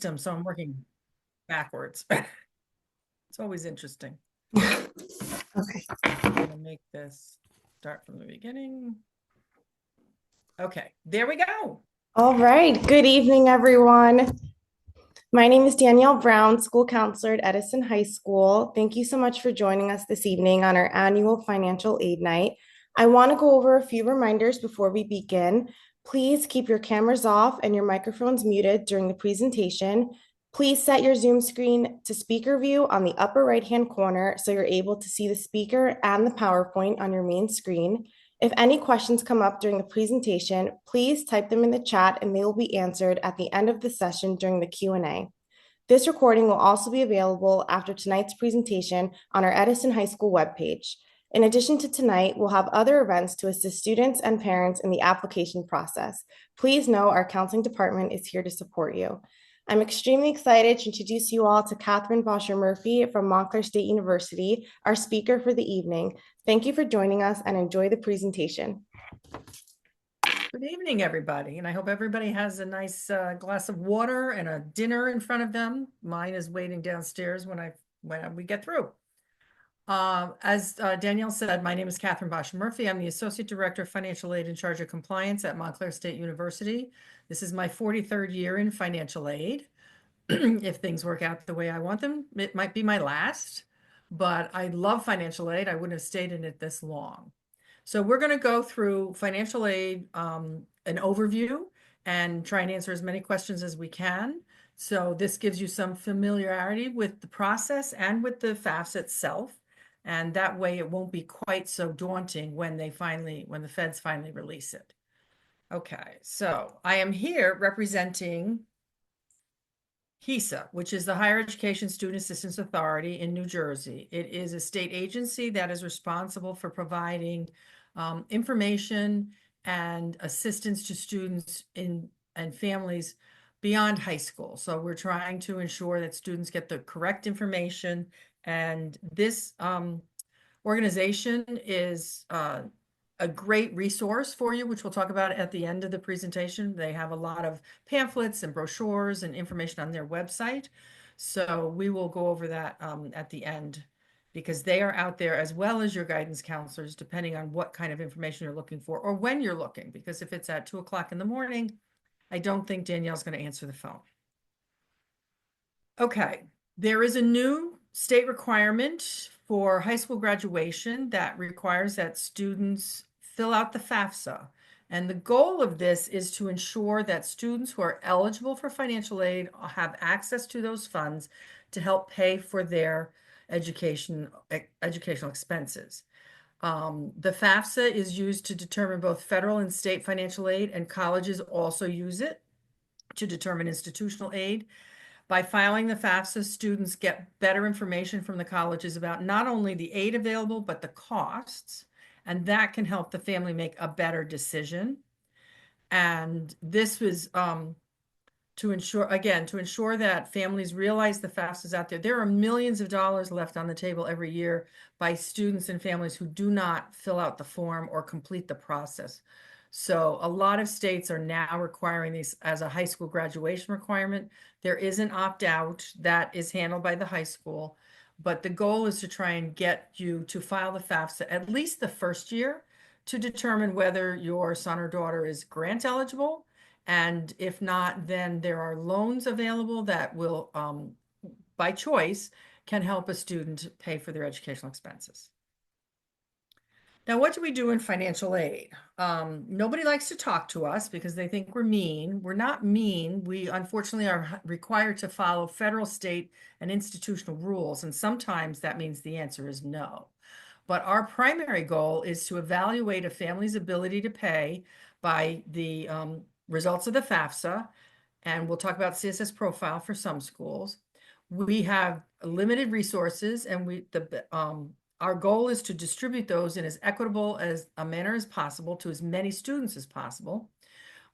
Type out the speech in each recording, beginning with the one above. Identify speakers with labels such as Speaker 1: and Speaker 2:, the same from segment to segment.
Speaker 1: system, so I'm working backwards. It's always interesting.
Speaker 2: Okay.
Speaker 1: I'm gonna make this start from the beginning. Okay, there we go.
Speaker 2: All right. Good evening, everyone. My name is Danielle Brown, school counselor at Edison High School. Thank you so much for joining us this evening on our annual financial aid night. I want to go over a few reminders before we begin. Please keep your cameras off and your microphones muted during the presentation. Please set your Zoom screen to speaker view on the upper right-hand corner so you're able to see the speaker and the PowerPoint on your main screen. If any questions come up during the presentation, please type them in the chat and they will be answered at the end of the session during the Q&A. This recording will also be available after tonight's presentation on our Edison High School webpage. In addition to tonight, we'll have other events to assist students and parents in the application process. Please know our counseling department is here to support you. I'm extremely excited to introduce you all to Catherine Boscher-Murphy from Montclair State University, our speaker for the evening. Thank you for joining us and enjoy the presentation.
Speaker 1: Good evening, everybody, and I hope everybody has a nice glass of water and a dinner in front of them. Mine is waiting downstairs when we get through. As Danielle said, my name is Catherine Boscher-Murphy. I'm the Associate Director of Financial Aid in charge of compliance at Montclair State University. This is my 43rd year in financial aid. If things work out the way I want them, it might be my last, but I love financial aid. I wouldn't have stayed in it this long. So we're going to go through financial aid, an overview, and try and answer as many questions as we can. So this gives you some familiarity with the process and with the FAFSA itself. And that way it won't be quite so daunting when the feds finally release it. Okay, so I am here representing HESA, which is the Higher Education Student Assistance Authority in New Jersey. It is a state agency that is responsible for providing information and assistance to students and families beyond high school. So we're trying to ensure that students get the correct information. And this organization is a great resource for you, which we'll talk about at the end of the presentation. They have a lot of pamphlets and brochures and information on their website. So we will go over that at the end because they are out there as well as your guidance counselors, depending on what kind of information you're looking for or when you're looking. Because if it's at 2 o'clock in the morning, I don't think Danielle's going to answer the phone. Okay, there is a new state requirement for high school graduation that requires that students fill out the FAFSA. And the goal of this is to ensure that students who are eligible for financial aid have access to those funds to help pay for their educational expenses. The FAFSA is used to determine both federal and state financial aid, and colleges also use it to determine institutional aid. By filing the FAFSA, students get better information from the colleges about not only the aid available, but the costs, and that can help the family make a better decision. And this was to ensure that families realize the FAFSA is out there. There are millions of dollars left on the table every year by students and families who do not fill out the form or complete the process. So a lot of states are now requiring these as a high school graduation requirement. There is an opt-out that is handled by the high school, but the goal is to try and get you to file the FAFSA at least the first year to determine whether your son or daughter is grant eligible. And if not, then there are loans available that will, by choice, can help a student pay for their educational expenses. Now, what do we do in financial aid? Nobody likes to talk to us because they think we're mean. We're not mean. We unfortunately are required to follow federal, state, and institutional rules. And sometimes that means the answer is no. But our primary goal is to evaluate a family's ability to pay by the results of the FAFSA. And we'll talk about CSS profile for some schools. We have limited resources and our goal is to distribute those in as equitable as a manner as possible to as many students as possible.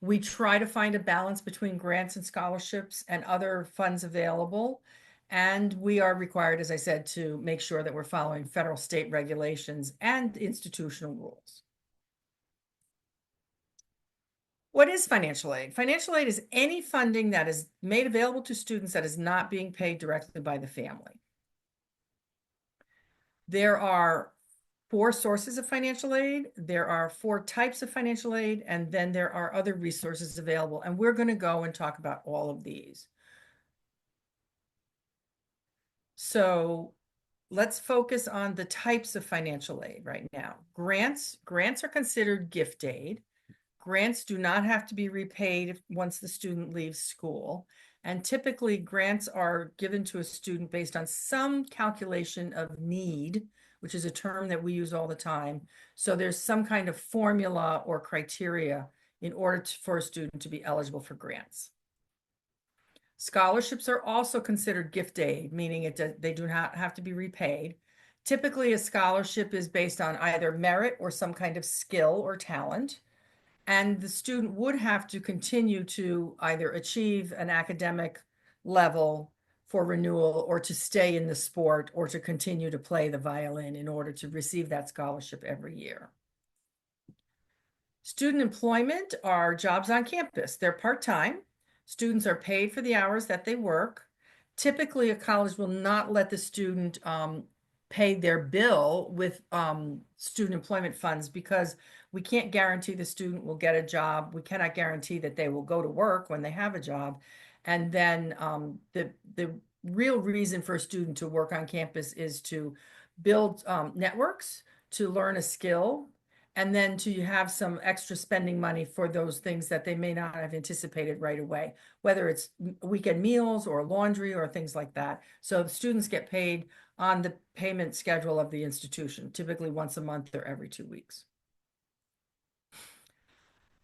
Speaker 1: We try to find a balance between grants and scholarships and other funds available. And we are required, as I said, to make sure that we're following federal, state regulations and institutional rules. What is financial aid? Financial aid is any funding that is made available to students that is not being paid directly by the family. There are four sources of financial aid. There are four types of financial aid, and then there are other resources available. And we're going to go and talk about all of these. So let's focus on the types of financial aid right now. Grants are considered gift aid. Grants do not have to be repaid once the student leaves school. And typically grants are given to a student based on some calculation of need, which is a term that we use all the time. So there's some kind of formula or criteria in order for a student to be eligible for grants. Scholarships are also considered gift aid, meaning they do not have to be repaid. Typically, a scholarship is based on either merit or some kind of skill or talent. And the student would have to continue to either achieve an academic level for renewal or to stay in the sport or to continue to play the violin in order to receive that scholarship every year. Student employment are jobs on campus. They're part-time. Students are paid for the hours that they work. Typically, a college will not let the student pay their bill with student employment funds because we can't guarantee the student will get a job. We cannot guarantee that they will go to work when they have a job. And then the real reason for a student to work on campus is to build networks, to learn a skill, and then to have some extra spending money for those things that they may not have anticipated right away, whether it's weekend meals or laundry or things like that. So the students get paid on the payment schedule of the institution, typically once a month or every 2 weeks.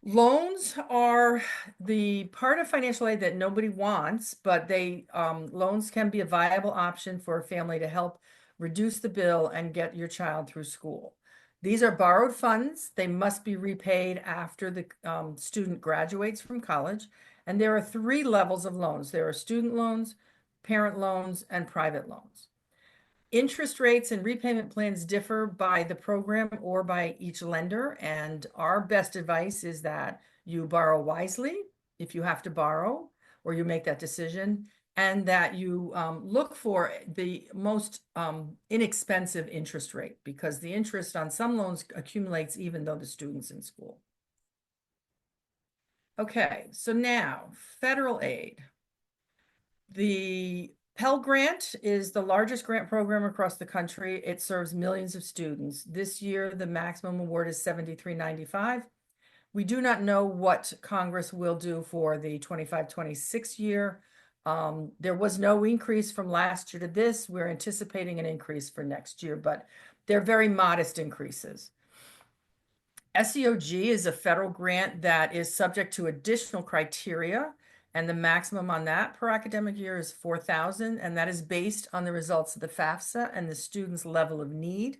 Speaker 1: Loans are the part of financial aid that nobody wants, but loans can be a viable option for a family to help reduce the bill and get your child through school. These are borrowed funds. They must be repaid after the student graduates from college. And there are three levels of loans. There are student loans, parent loans, and private loans. Interest rates and repayment plans differ by the program or by each lender. And our best advice is that you borrow wisely if you have to borrow or you make that decision, and that you look for the most inexpensive interest rate, because the interest on some loans accumulates even though the student's in school. Okay, so now federal aid. The Pell Grant is the largest grant program across the country. It serves millions of students. This year, the maximum award is $73.95. We do not know what Congress will do for the 25-26 year. There was no increase from last year to this. We're anticipating an increase for next year, but they're very modest increases. SEOG is a federal grant that is subject to additional criteria, and the maximum on that per academic year is $4,000, and that is based on the results of the FAFSA and the student's level of need.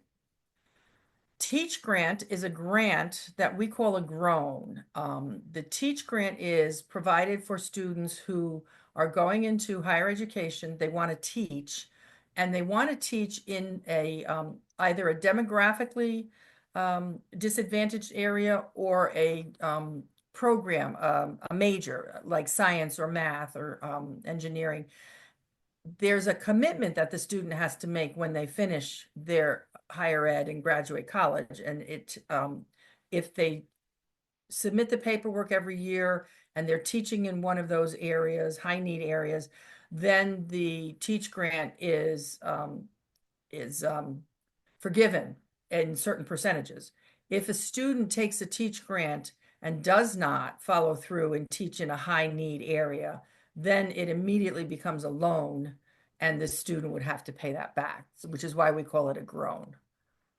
Speaker 1: Teach Grant is a grant that we call a groan. The Teach Grant is provided for students who are going into higher education. They want to teach, and they want to teach in either a demographically disadvantaged area or a program, a major like science or math or engineering. There's a commitment that the student has to make when they finish their higher ed and graduate college. And if they submit the paperwork every year and they're teaching in one of those areas, high need areas, then the Teach Grant is forgiven in certain percentages. If a student takes a Teach Grant and does not follow through and teach in a high need area, then it immediately becomes a loan and the student would have to pay that back, which is why we call it a groan.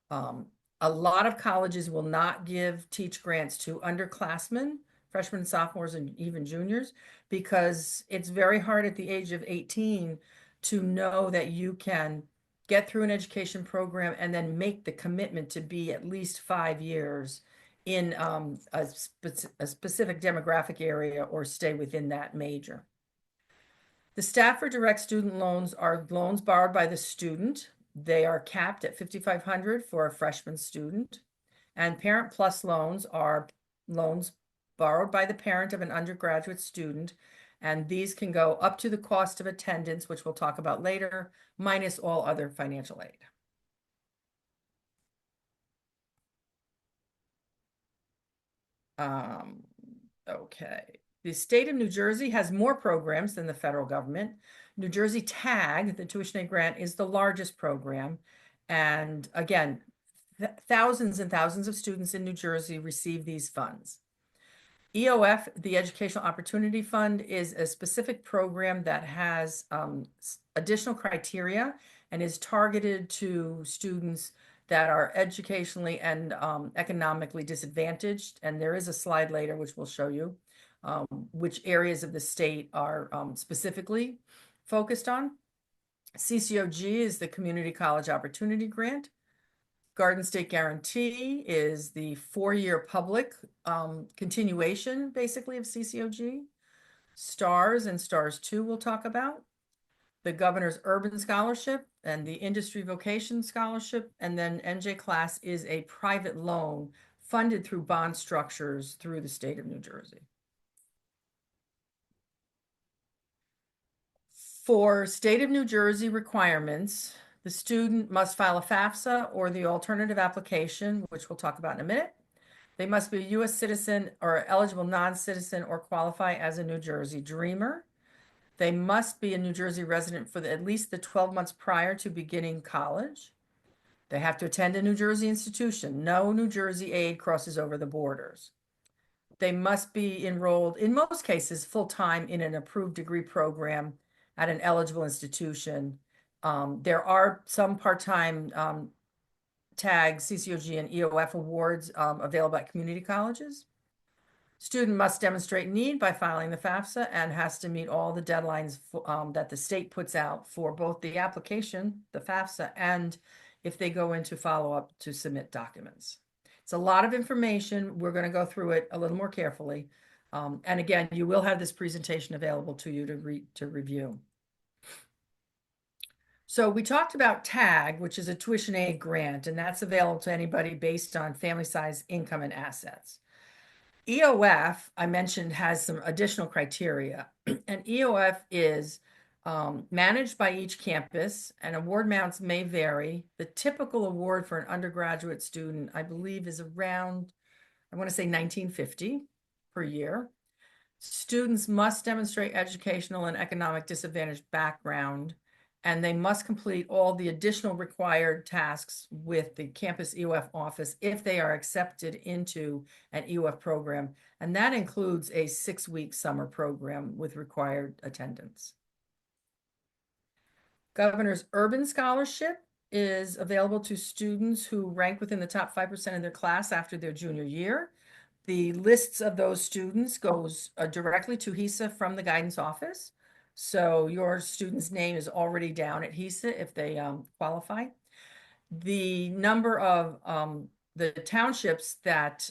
Speaker 1: A lot of colleges will not give Teach Grants to underclassmen, freshmen, sophomores, and even juniors, because it's very hard at the age of 18 to know that you can get through an education program and then make the commitment to be at least 5 years in a specific demographic area or stay within that major. The Stafford Direct Student Loans are loans borrowed by the student. They are capped at $5,500 for a freshman student. And Parent Plus loans are loans borrowed by the parent of an undergraduate student, and these can go up to the cost of attendance, which we'll talk about later, minus all other financial aid. Okay. The state of New Jersey has more programs than the federal government. New Jersey TAG, the tuition aid grant, is the largest program. And again, thousands and thousands of students in New Jersey receive these funds. EOF, the Educational Opportunity Fund, is a specific program that has additional criteria and is targeted to students that are educationally and economically disadvantaged. And there is a slide later which will show you which areas of the state are specifically focused on. CCOG is the Community College Opportunity Grant. Garden State Guarantee is the four-year public continuation, basically, of CCOG. STARS and STARS 2 we'll talk about. The Governor's Urban Scholarship and the Industry Vocation Scholarship. And then NJ Class is a private loan funded through bond structures through the state of New Jersey. For state of New Jersey requirements, the student must file a FAFSA or the alternative application, which we'll talk about in a minute. They must be a U.S. citizen or eligible non-citizen or qualify as a New Jersey Dreamer. They must be a New Jersey resident for at least the 12 months prior to beginning college. They have to attend a New Jersey institution. No New Jersey aid crosses over the borders. They must be enrolled, in most cases, full-time in an approved degree program at an eligible institution. There are some part-time TAG, CCOG, and EOF awards available at community colleges. Student must demonstrate need by filing the FAFSA and has to meet all the deadlines that the state puts out for both the application, the FAFSA, and if they go into follow-up to submit documents. It's a lot of information. We're going to go through it a little more carefully. And again, you will have this presentation available to you to review. So we talked about TAG, which is a tuition aid grant, and that's available to anybody based on family size, income, and assets. EOF, I mentioned, has some additional criteria, and EOF is managed by each campus, and award amounts may vary. The typical award for an undergraduate student, I believe, is around, I want to say $1950 per year. Students must demonstrate educational and economic disadvantaged background, and they must complete all the additional required tasks with the campus EOF office if they are accepted into an EOF program. And that includes a 6-week summer program with required attendance. Governor's Urban Scholarship is available to students who rank within the top 5% of their class after their junior year. The lists of those students goes directly to HESA from the guidance office. So your student's name is already down at HESA if they qualify. The number of the townships that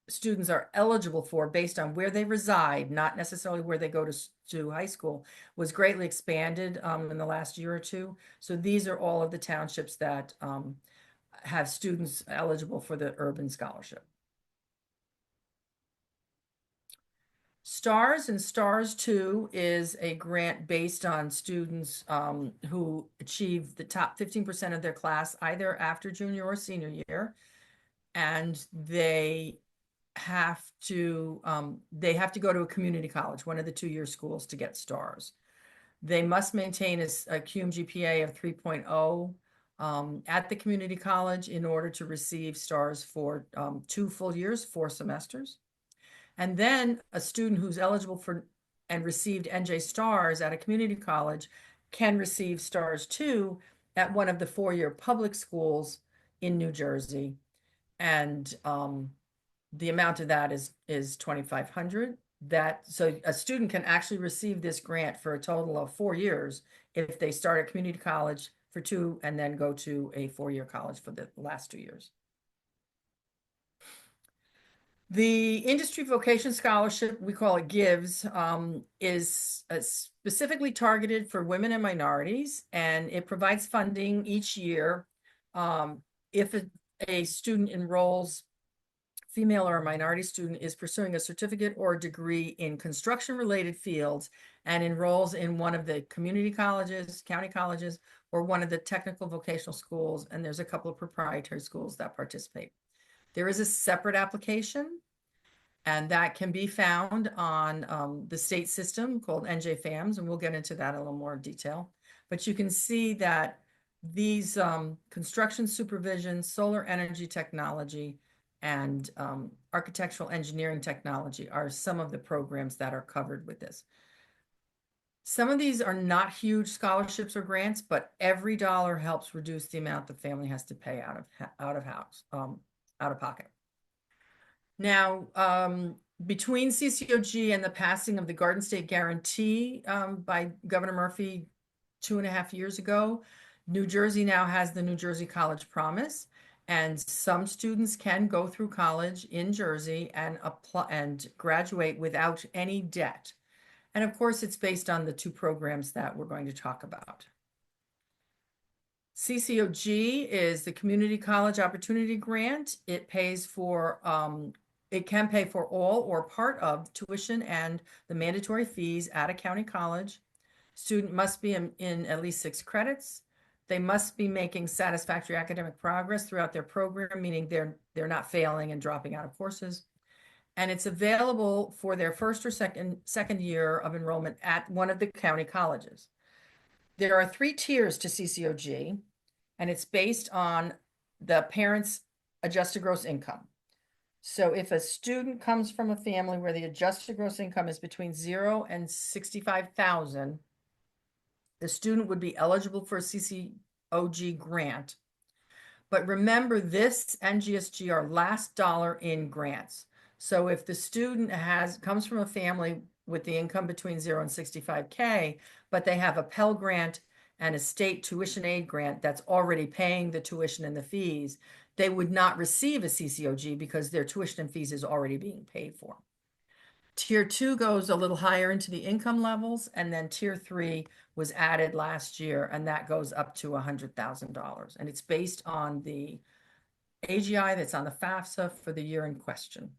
Speaker 1: students are eligible for based on where they reside, not necessarily where they go to high school, was greatly expanded in the last year or two. So these are all of the townships that have students eligible for the urban scholarship. STARS and STARS 2 is a grant based on students who achieve the top 15% of their class either after junior or senior year, and they have to go to a community college, one of the 2-year schools, to get STARS. They must maintain a CUME GPA of 3.0 at the community college in order to receive STARS for 2 full years, 4 semesters. And then a student who's eligible for and received NJ STARS at a community college can receive STARS 2 at one of the 4-year public schools in New Jersey. And the amount of that is $2,500. So a student can actually receive this grant for a total of 4 years if they start at community college for 2 and then go to a 4-year college for the last 2 years. The Industry Vocation Scholarship, we call it GIVES, is specifically targeted for women and minorities, and it provides funding each year if a student enrolls female or a minority student is pursuing a certificate or degree in construction-related fields and enrolls in one of the community colleges, county colleges, or one of the technical vocational schools, and there's a couple of proprietary schools that participate. There is a separate application, and that can be found on the state system called NJFAMS, and we'll get into that in a little more detail. But you can see that these construction supervision, solar energy technology, and architectural engineering technology are some of the programs that are covered with this. Some of these are not huge scholarships or grants, but every dollar helps reduce the amount the family has to pay out of pocket. Now, between CCOG and the passing of the Garden State Guarantee by Governor Murphy 2.5 years ago, New Jersey now has the New Jersey College Promise, and some students can go through college in Jersey and apply and graduate without any debt. And of course, it's based on the two programs that we're going to talk about. CCOG is the Community College Opportunity Grant. It pays for, it can pay for all or part of tuition and the mandatory fees at a county college. Student must be in at least 6 credits. They must be making satisfactory academic progress throughout their program, meaning they're not failing and dropping out of courses. And it's available for their first or second year of enrollment at one of the county colleges. There are 3 tiers to CCOG, and it's based on the parent's adjusted gross income. So if a student comes from a family where the adjusted gross income is between 0 and 65,000, the student would be eligible for a CCOG grant. But remember, this and GSG are last dollar in grants. So if the student comes from a family with the income between 0 and 65K, but they have a Pell Grant and a state tuition aid grant that's already paying the tuition and the fees, they would not receive a CCOG because their tuition and fees is already being paid for. Tier 2 goes a little higher into the income levels, and then Tier 3 was added last year, and that goes up to $100,000. And it's based on the AGI that's on the FAFSA for the year in question.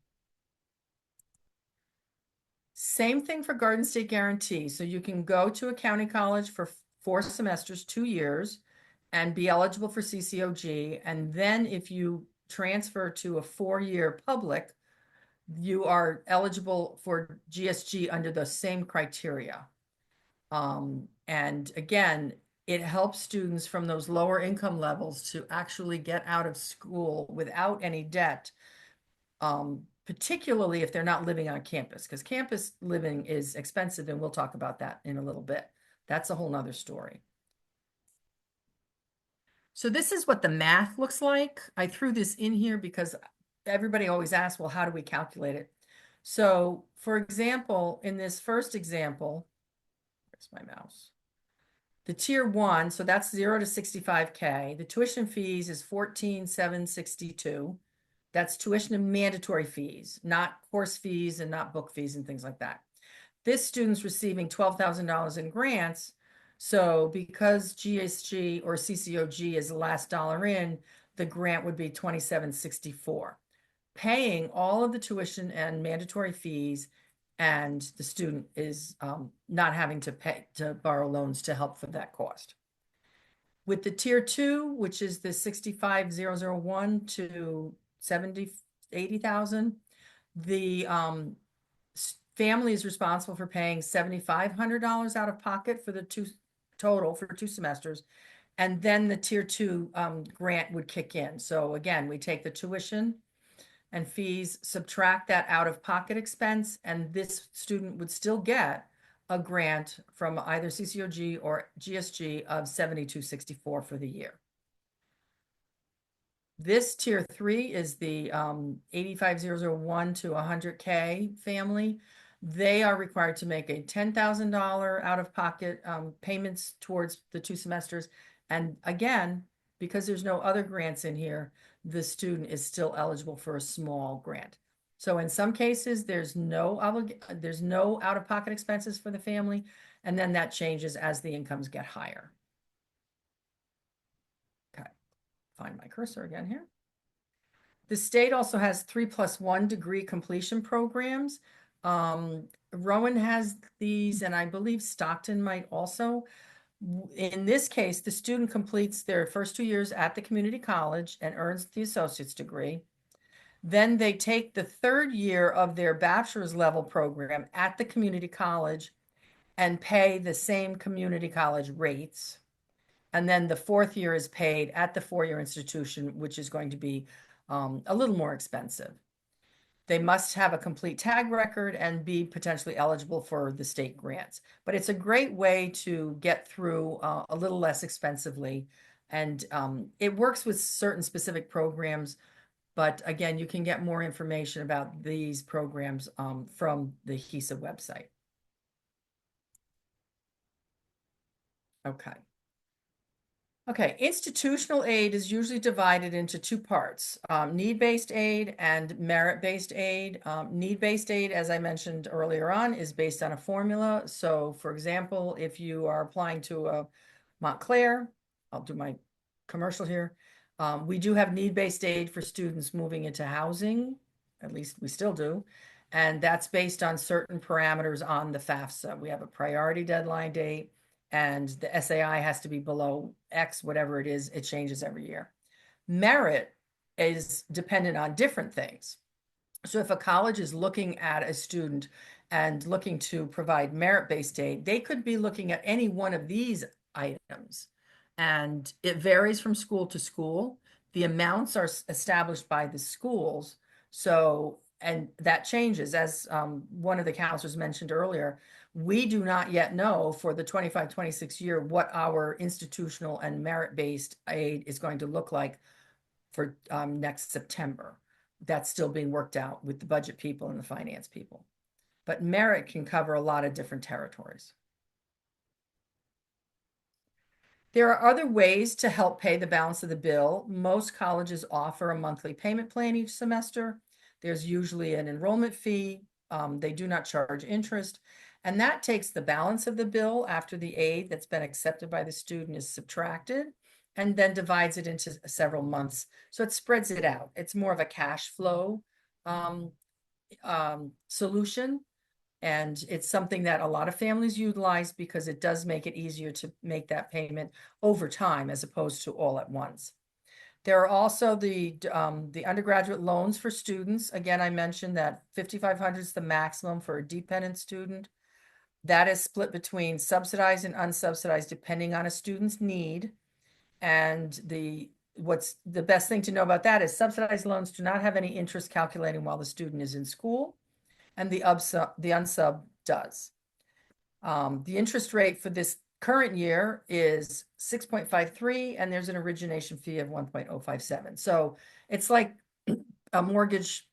Speaker 1: Same thing for Garden State Guarantee. So you can go to a county college for 4 semesters, 2 years, and be eligible for CCOG. And then if you transfer to a 4-year public, you are eligible for GSG under the same criteria. And again, it helps students from those lower income levels to actually get out of school without any debt, particularly if they're not living on campus, because campus living is expensive, and we'll talk about that in a little bit. That's a whole nother story. So this is what the math looks like. I threw this in here because everybody always asks, well, how do we calculate it? So for example, in this first example, where's my mouse? The tier 1, so that's 0 to 65K. The tuition fees is $14,762. That's tuition and mandatory fees, not course fees and not book fees and things like that. This student's receiving $12,000 in grants. So because GSG or CCOG is the last dollar in, the grant would be $2,764, paying all of the tuition and mandatory fees, and the student is not having to borrow loans to help for that cost. With the tier 2, which is the 65,001 to 80,000, the family is responsible for paying $7,500 out of pocket for the total for 2 semesters, and then the tier 2 grant would kick in. So again, we take the tuition and fees, subtract that out of pocket expense, and this student would still get a grant from either CCOG or GSG of $72.64 for the year. This tier 3 is the 85,001 to 100K family. They are required to make a $10,000 out-of-pocket payments towards the 2 semesters. And again, because there's no other grants in here, the student is still eligible for a small grant. So in some cases, there's no out-of-pocket expenses for the family, and then that changes as the incomes get higher. Okay, find my cursor again here. The state also has 3+1 degree completion programs. Rowan has these, and I believe Stockton might also. In this case, the student completes their first 2 years at the community college and earns the associate's degree. Then they take the third year of their bachelor's level program at the community college and pay the same community college rates. And then the fourth year is paid at the four-year institution, which is going to be a little more expensive. They must have a complete tag record and be potentially eligible for the state grants. But it's a great way to get through a little less expensively. And it works with certain specific programs. But again, you can get more information about these programs from the HESA website. Okay. Okay, institutional aid is usually divided into two parts, need-based aid and merit-based aid. Need-based aid, as I mentioned earlier on, is based on a formula. So for example, if you are applying to a Montclair, I'll do my commercial here. We do have need-based aid for students moving into housing, at least we still do. And that's based on certain parameters on the FAFSA. We have a priority deadline date, and the SAI has to be below X, whatever it is, it changes every year. Merit is dependent on different things. So if a college is looking at a student and looking to provide merit-based aid, they could be looking at any one of these items. And it varies from school to school. The amounts are established by the schools. So, and that changes, as one of the counselors mentioned earlier. We do not yet know for the 25-26 year what our institutional and merit-based aid is going to look like for next September. That's still being worked out with the budget people and the finance people. But merit can cover a lot of different territories. There are other ways to help pay the balance of the bill. Most colleges offer a monthly payment plan each semester. There's usually an enrollment fee. They do not charge interest. And that takes the balance of the bill after the aid that's been accepted by the student is subtracted, and then divides it into several months. So it spreads it out. It's more of a cash flow solution. And it's something that a lot of families utilize because it does make it easier to make that payment over time as opposed to all at once. There are also the undergraduate loans for students. Again, I mentioned that $5,500 is the maximum for a dependent student. That is split between subsidized and unsubsidized depending on a student's need. And what's the best thing to know about that is subsidized loans do not have any interest calculating while the student is in school, and the unsub does. The interest rate for this current year is 6.53, and there's an origination fee of 1.057. So it's like a mortgage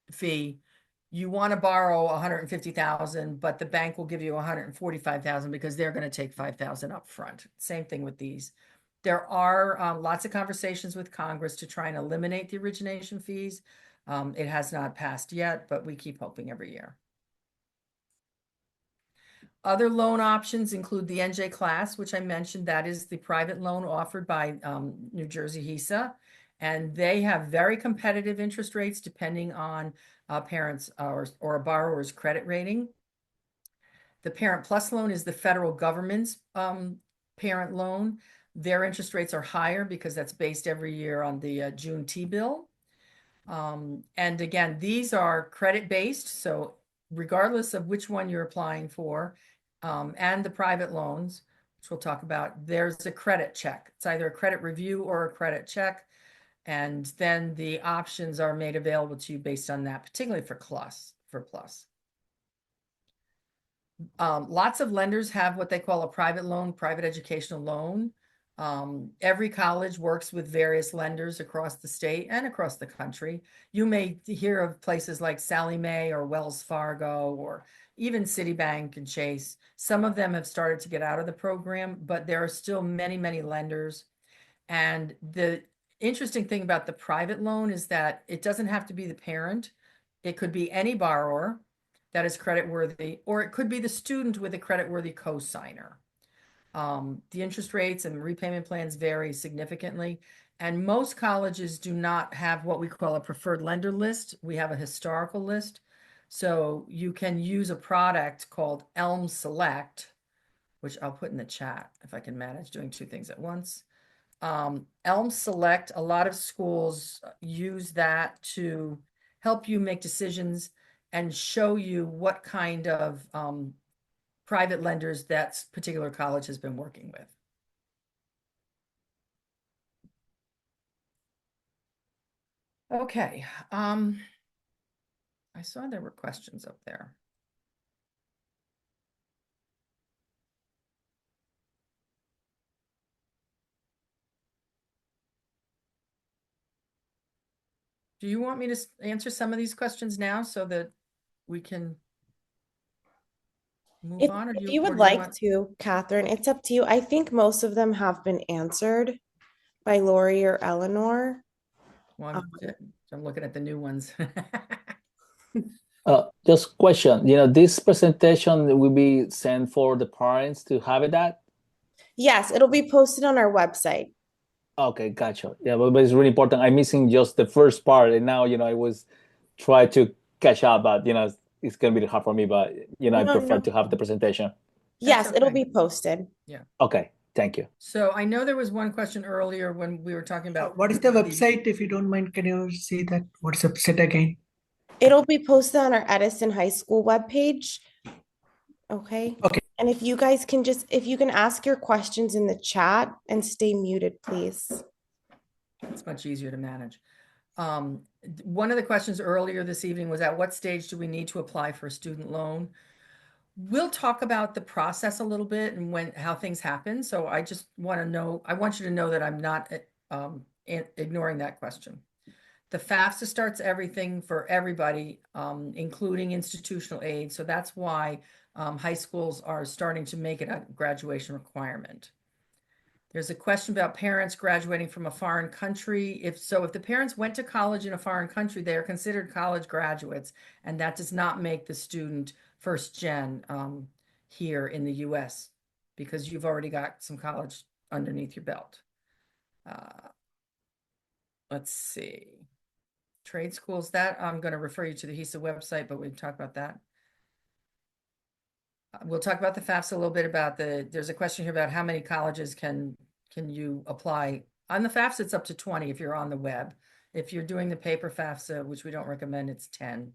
Speaker 1: fee. You want to borrow 150,000, but the bank will give you 145,000 because they're going to take 5,000 up front. Same thing with these. There are lots of conversations with Congress to try and eliminate the origination fees. It has not passed yet, but we keep hoping every year. Other loan options include the NJ class, which I mentioned. That is the private loan offered by New Jersey HESA. And they have very competitive interest rates depending on parents or a borrower's credit rating. The Parent Plus loan is the federal government's parent loan. Their interest rates are higher because that's based every year on the June T-bill. And again, these are credit-based, so regardless of which one you're applying for, and the private loans, which we'll talk about, there's a credit check. It's either a credit review or a credit check. And then the options are made available to you based on that, particularly for Plus. Lots of lenders have what they call a private loan, private educational loan. Every college works with various lenders across the state and across the country. You may hear of places like Sallie Mae or Wells Fargo or even Citibank and Chase. Some of them have started to get out of the program, but there are still many, many lenders. And the interesting thing about the private loan is that it doesn't have to be the parent. It could be any borrower that is creditworthy, or it could be the student with a creditworthy cosigner. The interest rates and repayment plans vary significantly. And most colleges do not have what we call a preferred lender list. We have a historical list. So you can use a product called Elm Select, which I'll put in the chat if I can manage doing two things at once. Elm Select, a lot of schools use that to help you make decisions and show you what kind of private lenders that particular college has been working with. Okay, I saw there were questions up there. Do you want me to answer some of these questions now so that we can move on, or
Speaker 2: If
Speaker 1: do
Speaker 2: you
Speaker 1: you
Speaker 2: would like
Speaker 1: want?
Speaker 2: to, Catherine, it's up to you. I think most of them have been answered by Lori or Eleanor.
Speaker 1: Well, I'm looking at the new ones.
Speaker 3: Just question, this presentation will be sent for the parents to have it at?
Speaker 2: Yes, it'll be posted on our website.
Speaker 3: Okay, gotcha. Yeah, but it's really important. I'm missing just the first part, and now, I was trying to catch up, but, it's going to be hard for me, but, I
Speaker 2: No,
Speaker 3: prefer
Speaker 2: no.
Speaker 3: to have the presentation.
Speaker 2: Yes, it'll
Speaker 1: okay.
Speaker 2: be posted.
Speaker 1: Yeah.
Speaker 3: Okay, thank you.
Speaker 1: So I know there was one question earlier when we were talking about
Speaker 4: What is the website? If you don't mind, can you see that? What's the website again?
Speaker 2: It'll be posted on our Edison High School webpage. Okay.
Speaker 4: Okay.
Speaker 2: And if you guys can if you can ask your questions in the chat and stay muted, please.
Speaker 1: It's much easier to manage. One of the questions earlier this evening was, at what stage do we need to apply for a student loan? We'll talk about the process a little bit and how things happen. So I just want to know, I want you to know that I'm not ignoring that question. The FAFSA starts everything for everybody, including institutional aid. So that's why high schools are starting to make it a graduation requirement. There's a question about parents graduating from a foreign country. If the parents went to college in a foreign country, they are considered college graduates, and that does not make the student first gen here in the US, because you've already got some college underneath your belt. Let's see. Trade schools, that I'm going to refer you to the HESA website, but we've talked about that. We'll talk about the FAFSA a little bit. There's a question here about how many colleges can you apply. On the FAFSA, it's up to 20 if you're on the web. If you're doing the paper FAFSA, which we don't recommend, it's 10.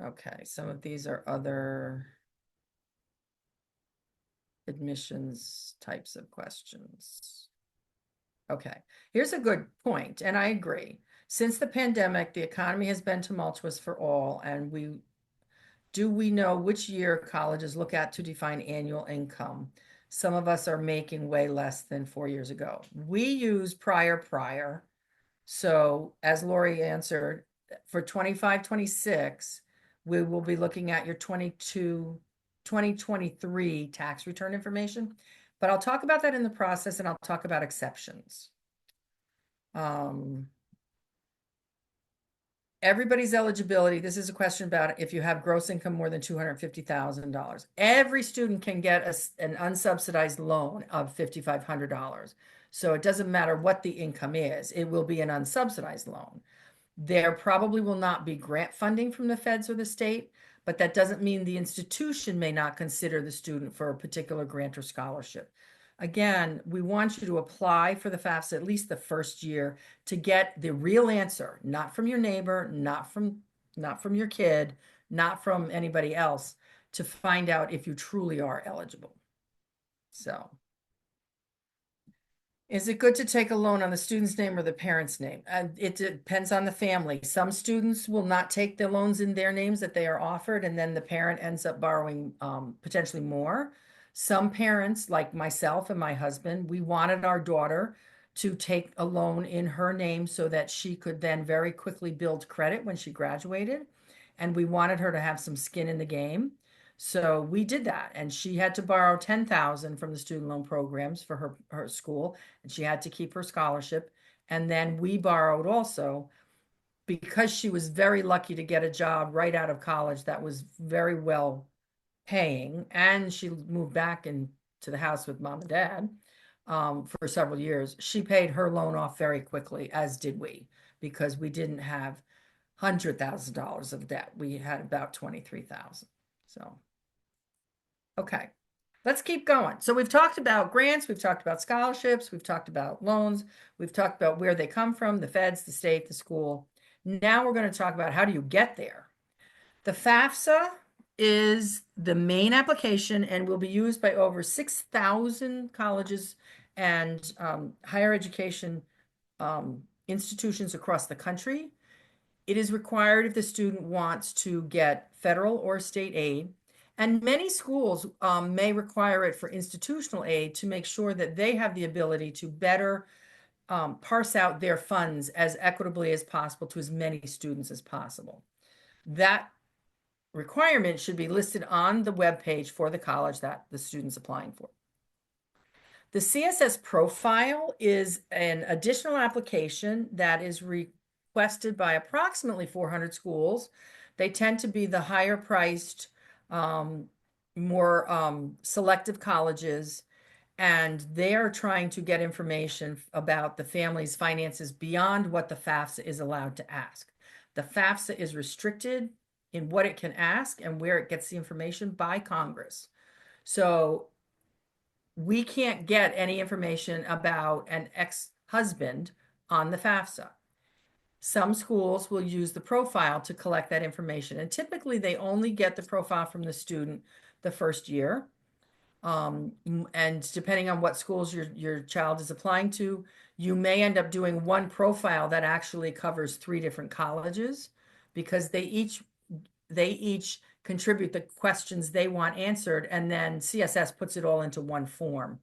Speaker 1: Okay, some of these are other admissions types of questions. Okay, here's a good point, and I agree. Since the pandemic, the economy has been tumultuous for all, and do we know which year colleges look at to define annual income? Some of us are making way less than 4 years ago. We use prior. So as Lori answered, for 25-26, we will be looking at your 2023 tax return information. But I'll talk about that in the process, and I'll talk about exceptions. Everybody's eligibility. This is a question about if you have gross income more than $250,000. Every student can get an unsubsidized loan of $5,500. So it doesn't matter what the income is, it will be an unsubsidized loan. There probably will not be grant funding from the feds or the state, but that doesn't mean the institution may not consider the student for a particular grant or scholarship. Again, we want you to apply for the FAFSA at least the first year to get the real answer, not from your neighbor, not from your kid, not from anybody else, to find out if you truly are eligible. So, is it good to take a loan on the student's name or the parent's name? It depends on the family. Some students will not take the loans in their names that they are offered, and then the parent ends up borrowing potentially more. Some parents, like myself and my husband, we wanted our daughter to take a loan in her name so that she could then very quickly build credit when she graduated. And we wanted her to have some skin in the game. So we did that, and she had to borrow $10,000 from the student loan programs for her school, and she had to keep her scholarship. And then we borrowed also because she was very lucky to get a job right out of college that was very well paying, and she moved back into the house with mom and dad for several years, she paid her loan off very quickly, as did we, because we didn't have $100,000 of debt. We had about 23,000. So, okay, let's keep going. So we've talked about grants, we've talked about scholarships, we've talked about loans, we've talked about where they come from, the feds, the state, the school. Now we're going to talk about how do you get there. The FAFSA is the main application and will be used by over 6,000 colleges and higher education institutions across the country. It is required if the student wants to get federal or state aid, and many schools may require it for institutional aid to make sure that they have the ability to better parse out their funds as equitably as possible to as many students as possible. That requirement should be listed on the web page for the college that the student's applying for. The CSS profile is an additional application that is requested by approximately 400 schools. They tend to be the higher priced, more selective colleges, and they are trying to get information about the family's finances beyond what the FAFSA is allowed to ask. The FAFSA is restricted in what it can ask and where it gets the information by Congress. So we can't get any information about an ex-husband on the FAFSA. Some schools will use the profile to collect that information, and typically they only get the profile from the student the first year. And depending on what schools your child is applying to, you may end up doing one profile that actually covers 3 different colleges, because they each contribute the questions they want answered, and then CSS puts it all into one form.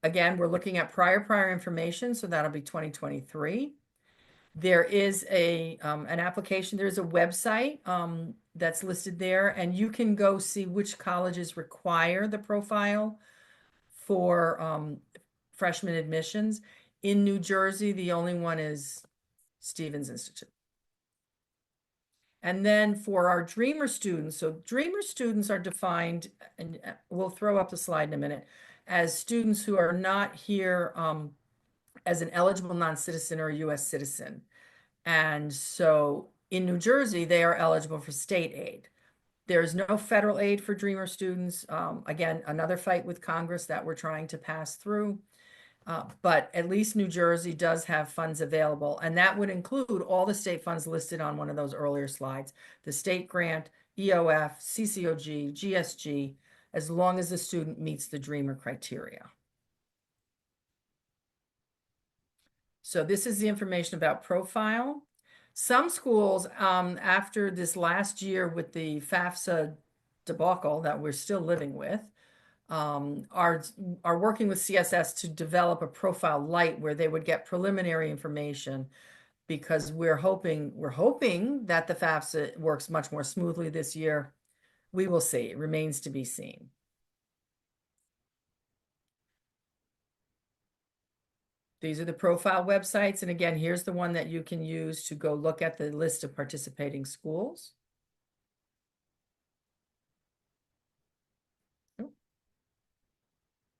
Speaker 1: Again, we're looking at prior information, so that'll be 2023. There is an application, there's a website that's listed there, and you can go see which colleges require the profile for freshman admissions. In New Jersey, the only one is Stevens Institute. And then for our Dreamer students, so Dreamer students are defined, and we'll throw up the slide in a minute, as students who are not here as an eligible non-citizen or a U.S. citizen. And so in New Jersey, they are eligible for state aid. There is no federal aid for Dreamer students. Again, another fight with Congress that we're trying to pass through. But at least New Jersey does have funds available, and that would include all the state funds listed on one of those earlier slides: the state grant, EOF, CCOG, GSG, as long as the student meets the Dreamer criteria. So this is the information about profile. Some schools, after this last year with the FAFSA debacle that we're still living with, are working with CSS to develop a profile light where they would get preliminary information, because we're hoping that the FAFSA works much more smoothly this year. We will see. It remains to be seen. These are the profile websites, and again, here's the one that you can use to go look at the list of participating schools.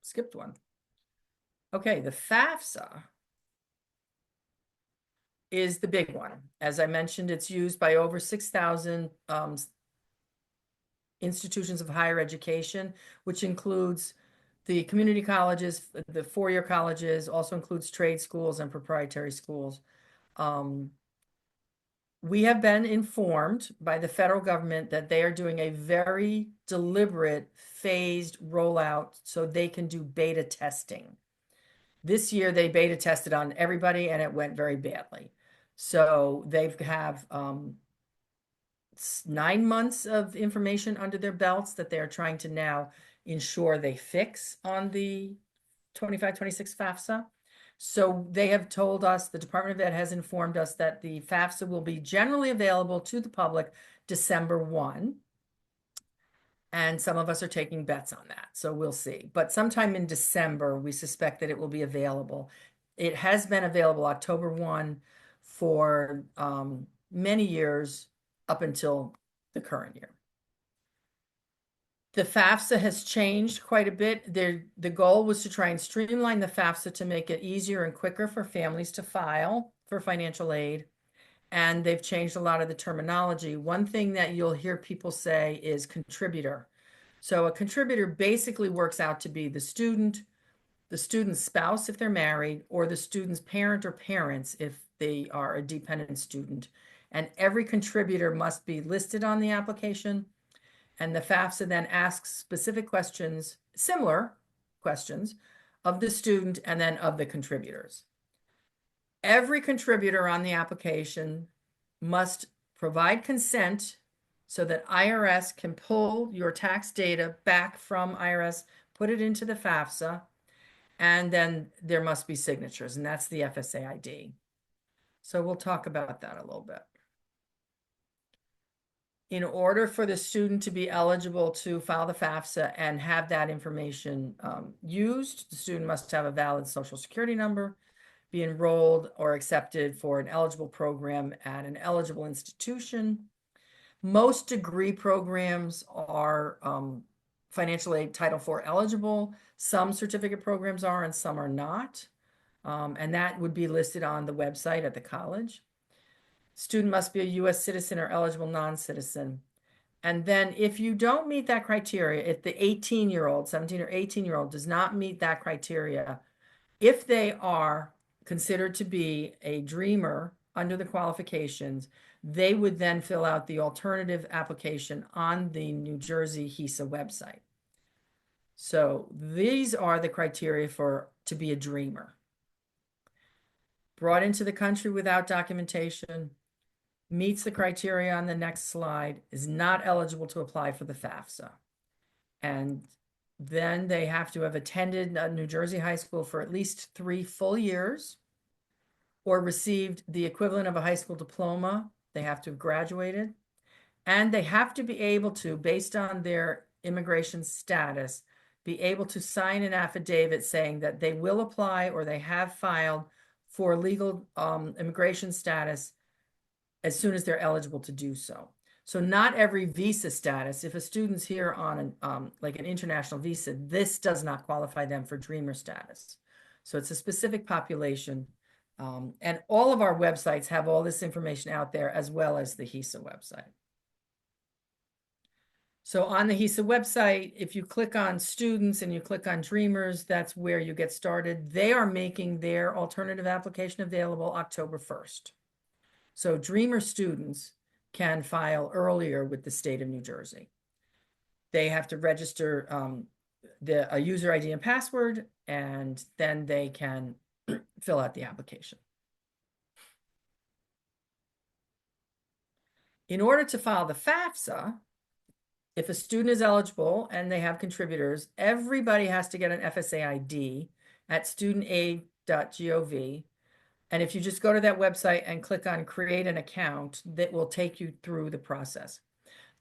Speaker 1: Skipped one. Okay, the FAFSA is the big one. As I mentioned, it's used by over 6,000 institutions of higher education, which includes the community colleges, the four-year colleges, also includes trade schools and proprietary schools. We have been informed by the federal government that they are doing a very deliberate, phased rollout so they can do beta testing. This year, they beta tested on everybody, and it went very badly. So they have 9 months of information under their belts that they are trying to now ensure they fix on the 25-26 FAFSA. So they have told us, the Department of Ed has informed us that the FAFSA will be generally available to the public December 1. And some of us are taking bets on that, so we'll see. But sometime in December, we suspect that it will be available. It has been available October 1 for many years up until the current year. The FAFSA has changed quite a bit. The goal was to try and streamline the FAFSA to make it easier and quicker for families to file for financial aid. And they've changed a lot of the terminology. One thing that you'll hear people say is contributor. So a contributor basically works out to be the student's spouse if they're married, or the student's parent or parents if they are a dependent student. And every contributor must be listed on the application. And the FAFSA then asks specific questions, similar questions, of the student and then of the contributors. Every contributor on the application must provide consent so that IRS can pull your tax data back from IRS, put it into the FAFSA, and then there must be signatures, and that's the FSA ID. So we'll talk about that a little bit. In order for the student to be eligible to file the FAFSA and have that information used, the student must have a valid Social Security number, be enrolled or accepted for an eligible program at an eligible institution. Most degree programs are financial aid Title IV eligible. Some certificate programs are and some are not. And that would be listed on the website at the college. Student must be a U.S. citizen or eligible non-citizen. And then if you don't meet that criteria, if the 18-year-old, 17 or 18-year-old does not meet that criteria, if they are considered to be a dreamer under the qualifications, they would then fill out the alternative application on the New Jersey HESA website. So these are the criteria to be a dreamer. Brought into the country without documentation, meets the criteria on the next slide, is not eligible to apply for the FAFSA. And then they have to have attended a New Jersey high school for at least 3 full years or received the equivalent of a high school diploma. They have to have graduated. And they have to be able to, based on their immigration status, be able to sign an affidavit saying that they will apply or they have filed for legal immigration status as soon as they're eligible to do so. So not every visa status, if a student's here on like an international visa, this does not qualify them for dreamer status. So it's a specific population. And all of our websites have all this information out there as well as the HESA website. So on the HESA website, if you click on students and you click on dreamers, that's where you get started. They are making their alternative application available October 1st. So dreamer students can file earlier with the state of New Jersey. They have to register a user ID and password, and then they can fill out the application. In order to file the FAFSA, if a student is eligible and they have contributors, everybody has to get an FSA ID at studentaid.gov. And if you just go to that website and click on create an account, that will take you through the process.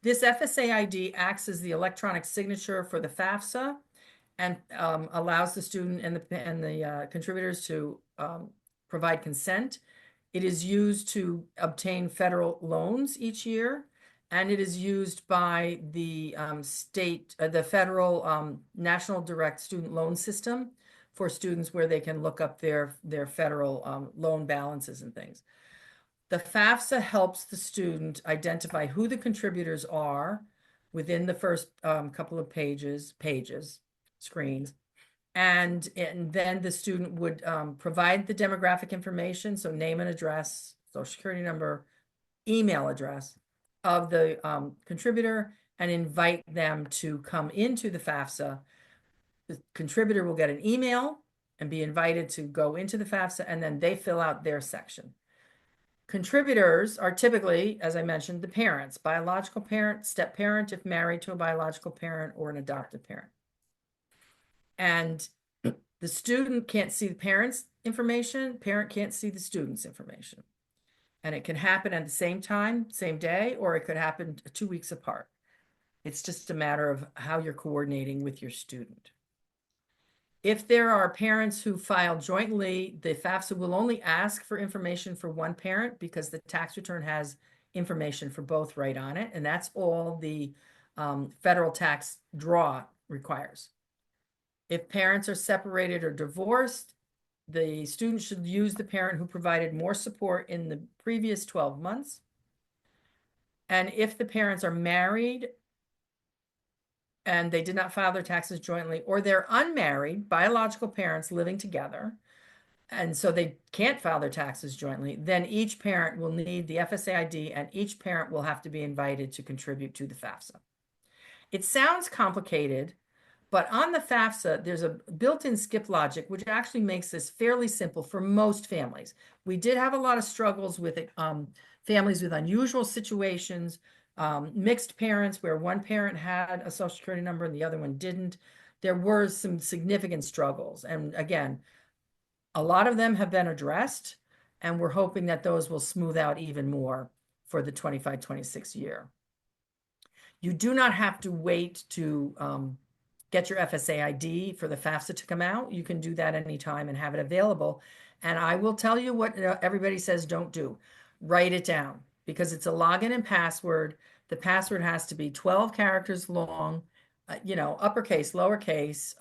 Speaker 1: This FSA ID acts as the electronic signature for the FAFSA and allows the student and the contributors to provide consent. It is used to obtain federal loans each year, and it is used by the the federal National Direct Student Loan System for students where they can look up their federal loan balances and things. The FAFSA helps the student identify who the contributors are within the first couple of screens. And then the student would provide the demographic information, so name and address, social security number, email address of the contributor, and invite them to come into the FAFSA. The contributor will get an email and be invited to go into the FAFSA, and then they fill out their section. Contributors are typically, as I mentioned, the parents, biological parent, step parent if married to a biological parent, or an adoptive parent. And the student can't see the parent's information, parent can't see the student's information. And it can happen at the same time, same day, or it could happen 2 weeks apart. It's just a matter of how you're coordinating with your student. If there are parents who file jointly, the FAFSA will only ask for information for one parent because the tax return has information for both right on it, and that's all the federal tax draw requires. If parents are separated or divorced, the student should use the parent who provided more support in the previous 12 months. And if the parents are married and they did not file their taxes jointly, or they're unmarried, biological parents living together, and so they can't file their taxes jointly, then each parent will need the FSA ID and each parent will have to be invited to contribute to the FAFSA. It sounds complicated, but on the FAFSA, there's a built-in skip logic, which actually makes this fairly simple for most families. We did have a lot of struggles with it, families with unusual situations, mixed parents where one parent had a Social Security number and the other one didn't. There were some significant struggles. And again, a lot of them have been addressed, and we're hoping that those will smooth out even more for the 25-26 year. You do not have to wait to get your FSA ID for the FAFSA to come out. You can do that anytime and have it available. And I will tell you what everybody says don't do. Write it down because it's a login and password. The password has to be 12 characters long, uppercase, lowercase,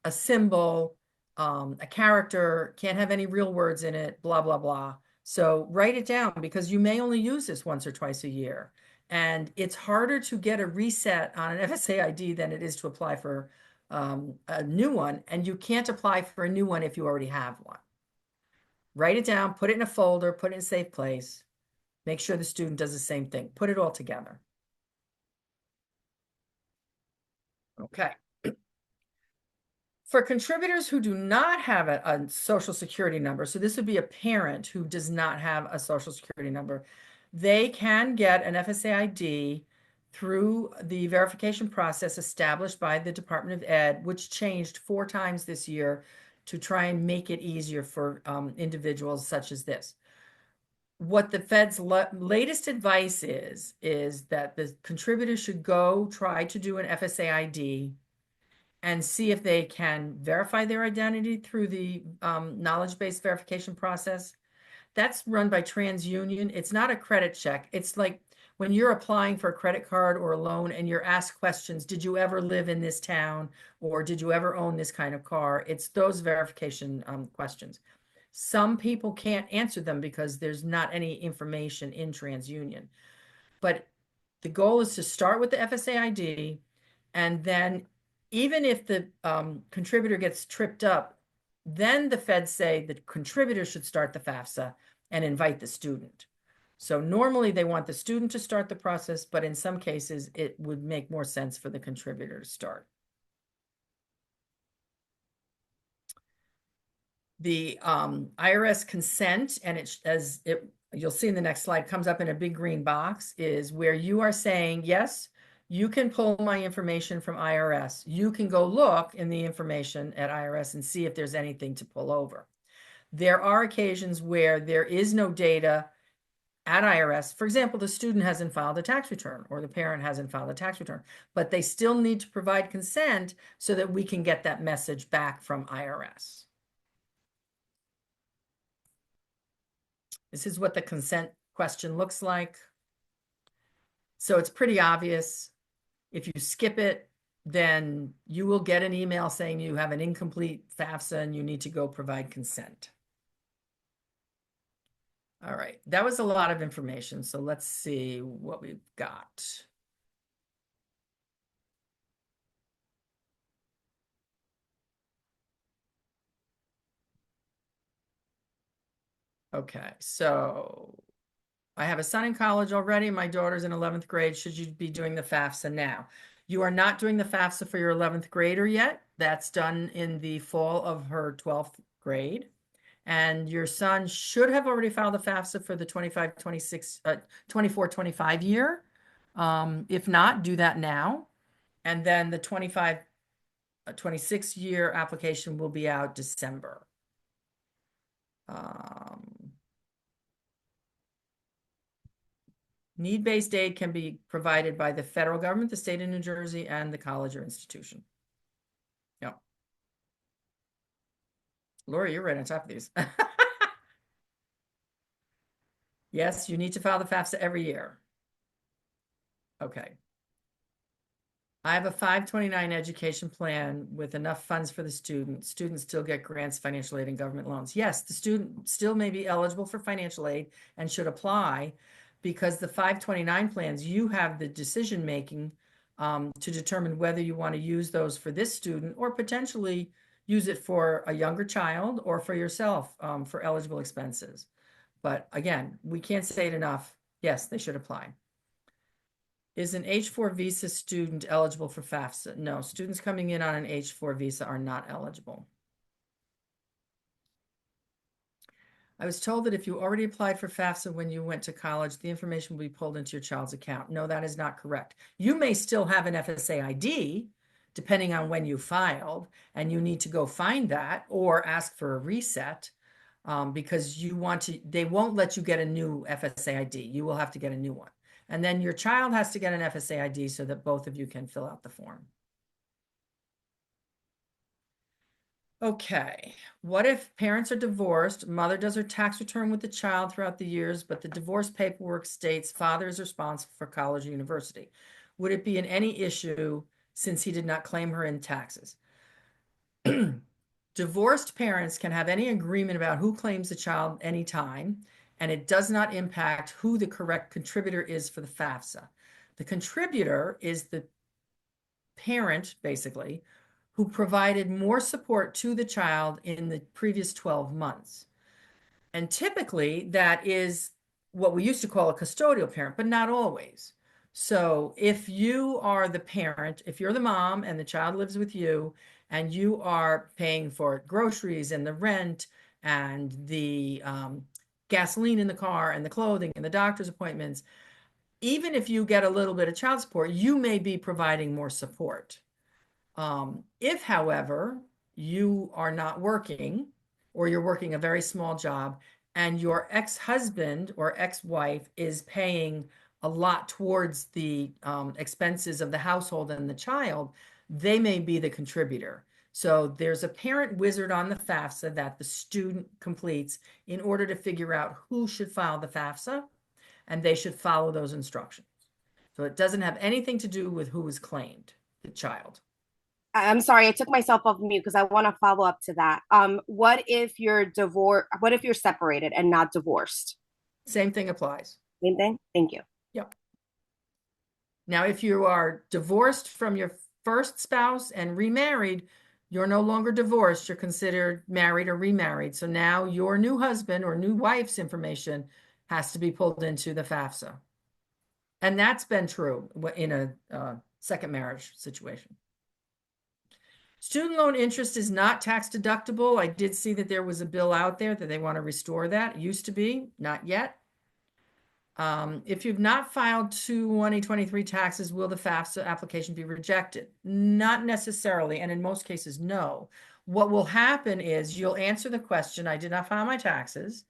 Speaker 1: a symbol, a character, can't have any real words in it, blah, blah, blah. So write it down because you may only use this once or twice a year. And it's harder to get a reset on an FSA ID than it is to apply for a new one. And you can't apply for a new one if you already have one. Write it down, put it in a folder, put it in a safe place. Make sure the student does the same thing. Put it all together. Okay. For contributors who do not have a Social Security number, so this would be a parent who does not have a Social Security number, they can get an FSA ID through the verification process established by the Department of Ed, which changed 4 times this year to try and make it easier for individuals such as this. What the Fed's latest advice is that the contributor should go try to do an FSA ID and see if they can verify their identity through the knowledge-based verification process. That's run by TransUnion. It's not a credit check. It's like when you're applying for a credit card or a loan and you're asked questions, did you ever live in this town? Or did you ever own this kind of car? It's those verification questions. Some people can't answer them because there's not any information in TransUnion. But the goal is to start with the FSA ID, and then even if the contributor gets tripped up, then the feds say the contributor should start the FAFSA and invite the student. So normally they want the student to start the process, but in some cases it would make more sense for the contributor to start. The IRS consent, and you'll see in the next slide, comes up in a big green box, is where you are saying, yes, you can pull my information from IRS. You can go look in the information at IRS and see if there's anything to pull over. There are occasions where there is no data at IRS. For example, the student hasn't filed a tax return or the parent hasn't filed a tax return, but they still need to provide consent so that we can get that message back from IRS. This is what the consent question looks like. So it's pretty obvious. If you skip it, then you will get an email saying you have an incomplete FAFSA and you need to go provide consent. All right, that was a lot of information. So let's see what we've got. Okay, so I have a son in college already. My daughter's in 11th grade. Should you be doing the FAFSA now? You are not doing the FAFSA for your 11th grader yet. That's done in the fall of her 12th grade. And your son should have already filed the FAFSA for the 24-25 year. If not, do that now. And then the 25-26 year application will be out December. Need-based aid can be provided by the federal government, the state of New Jersey, and the college or institution. Yep. Lori, you're right on top of these. Yes, you need to file the FAFSA every year. Okay. I have a 529 education plan with enough funds for the student. Students still get grants, financial aid, and government loans. Yes, the student still may be eligible for financial aid and should apply because the 529 plans, you have the decision making to determine whether you want to use those for this student or potentially use it for a younger child or for yourself for eligible expenses. But again, we can't say it enough. Yes, they should apply. Is an H-4 visa student eligible for FAFSA? No, students coming in on an H-4 visa are not eligible. I was told that if you already applied for FAFSA when you went to college, the information will be pulled into your child's account. No, that is not correct. You may still have an FSA ID, depending on when you filed, and you need to go find that or ask for a reset because they won't let you get a new FSA ID. You will have to get a new one. And then your child has to get an FSA ID so that both of you can fill out the form. Okay, what if parents are divorced, mother does her tax return with the child throughout the years, but the divorce paperwork states father is responsible for college or university? Would it be in any issue since he did not claim her in taxes? Divorced parents can have any agreement about who claims the child anytime, and it does not impact who the correct contributor is for the FAFSA. The contributor is the parent, basically, who provided more support to the child in the previous 12 months. And typically, that is what we used to call a custodial parent, but not always. So if you are the parent, if you're the mom and the child lives with you, and you are paying for groceries and the rent and the gasoline in the car and the clothing and the doctor's appointments, even if you get a little bit of child support, you may be providing more support. If, however, you are not working or you're working a very small job and your ex-husband or ex-wife is paying a lot towards the expenses of the household and the child, they may be the contributor. So there's a parent wizard on the FAFSA that the student completes in order to figure out who should file the FAFSA, and they should follow those instructions. So it doesn't have anything to do with who is claimed, the child.
Speaker 5: I'm sorry, I took myself off mute because I want to follow up to that. What if you're divorced? What if you're separated and not divorced?
Speaker 1: Same thing applies.
Speaker 5: Same thing? Thank you.
Speaker 1: Yep. Now, if you are divorced from your first spouse and remarried, you're no longer divorced. You're considered married or remarried. So now your new husband or new wife's information has to be pulled into the FAFSA. And that's been true in a second marriage situation. Student loan interest is not tax deductible. I did see that there was a bill out there that they want to restore that. It used to be, not yet. If you've not filed 2023 taxes, will the FAFSA application be rejected? Not necessarily, and in most cases, no. What will happen is you'll answer the question, I did not file my taxes,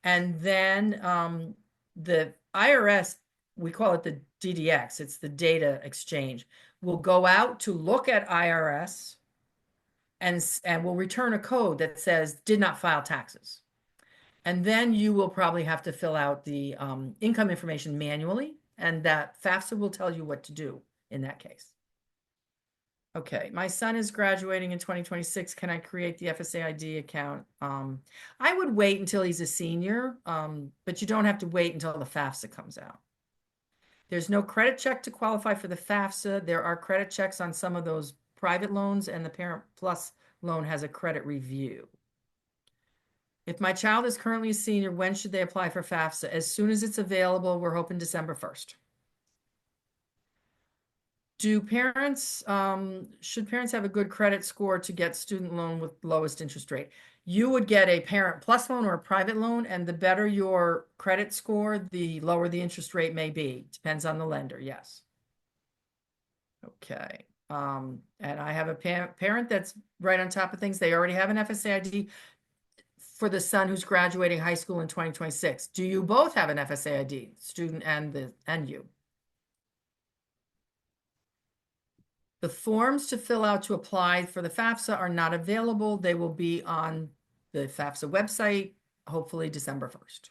Speaker 1: and then the IRS, we call it the DDX, it's the data exchange, will go out to look at IRS and will return a code that says did not file taxes. And then you will probably have to fill out the income information manually, and that FAFSA will tell you what to do in that case. Okay, my son is graduating in 2026. Can I create the FSA ID account? I would wait until he's a senior, but you don't have to wait until the FAFSA comes out. There's no credit check to qualify for the FAFSA. There are credit checks on some of those private loans, and the Parent Plus loan has a credit review. If my child is currently a senior, when should they apply for FAFSA? As soon as it's available. We're hoping December 1st. Should parents have a good credit score to get student loan with lowest interest rate? You would get a Parent Plus loan or a private loan, and the better your credit score, the lower the interest rate may be. Depends on the lender, yes. Okay. And I have a parent that's right on top of things. They already have an FSA ID for the son who's graduating high school in 2026. Do you both have an FSA ID, student and you? The forms to fill out to apply for the FAFSA are not available. They will be on the FAFSA website, hopefully December 1st.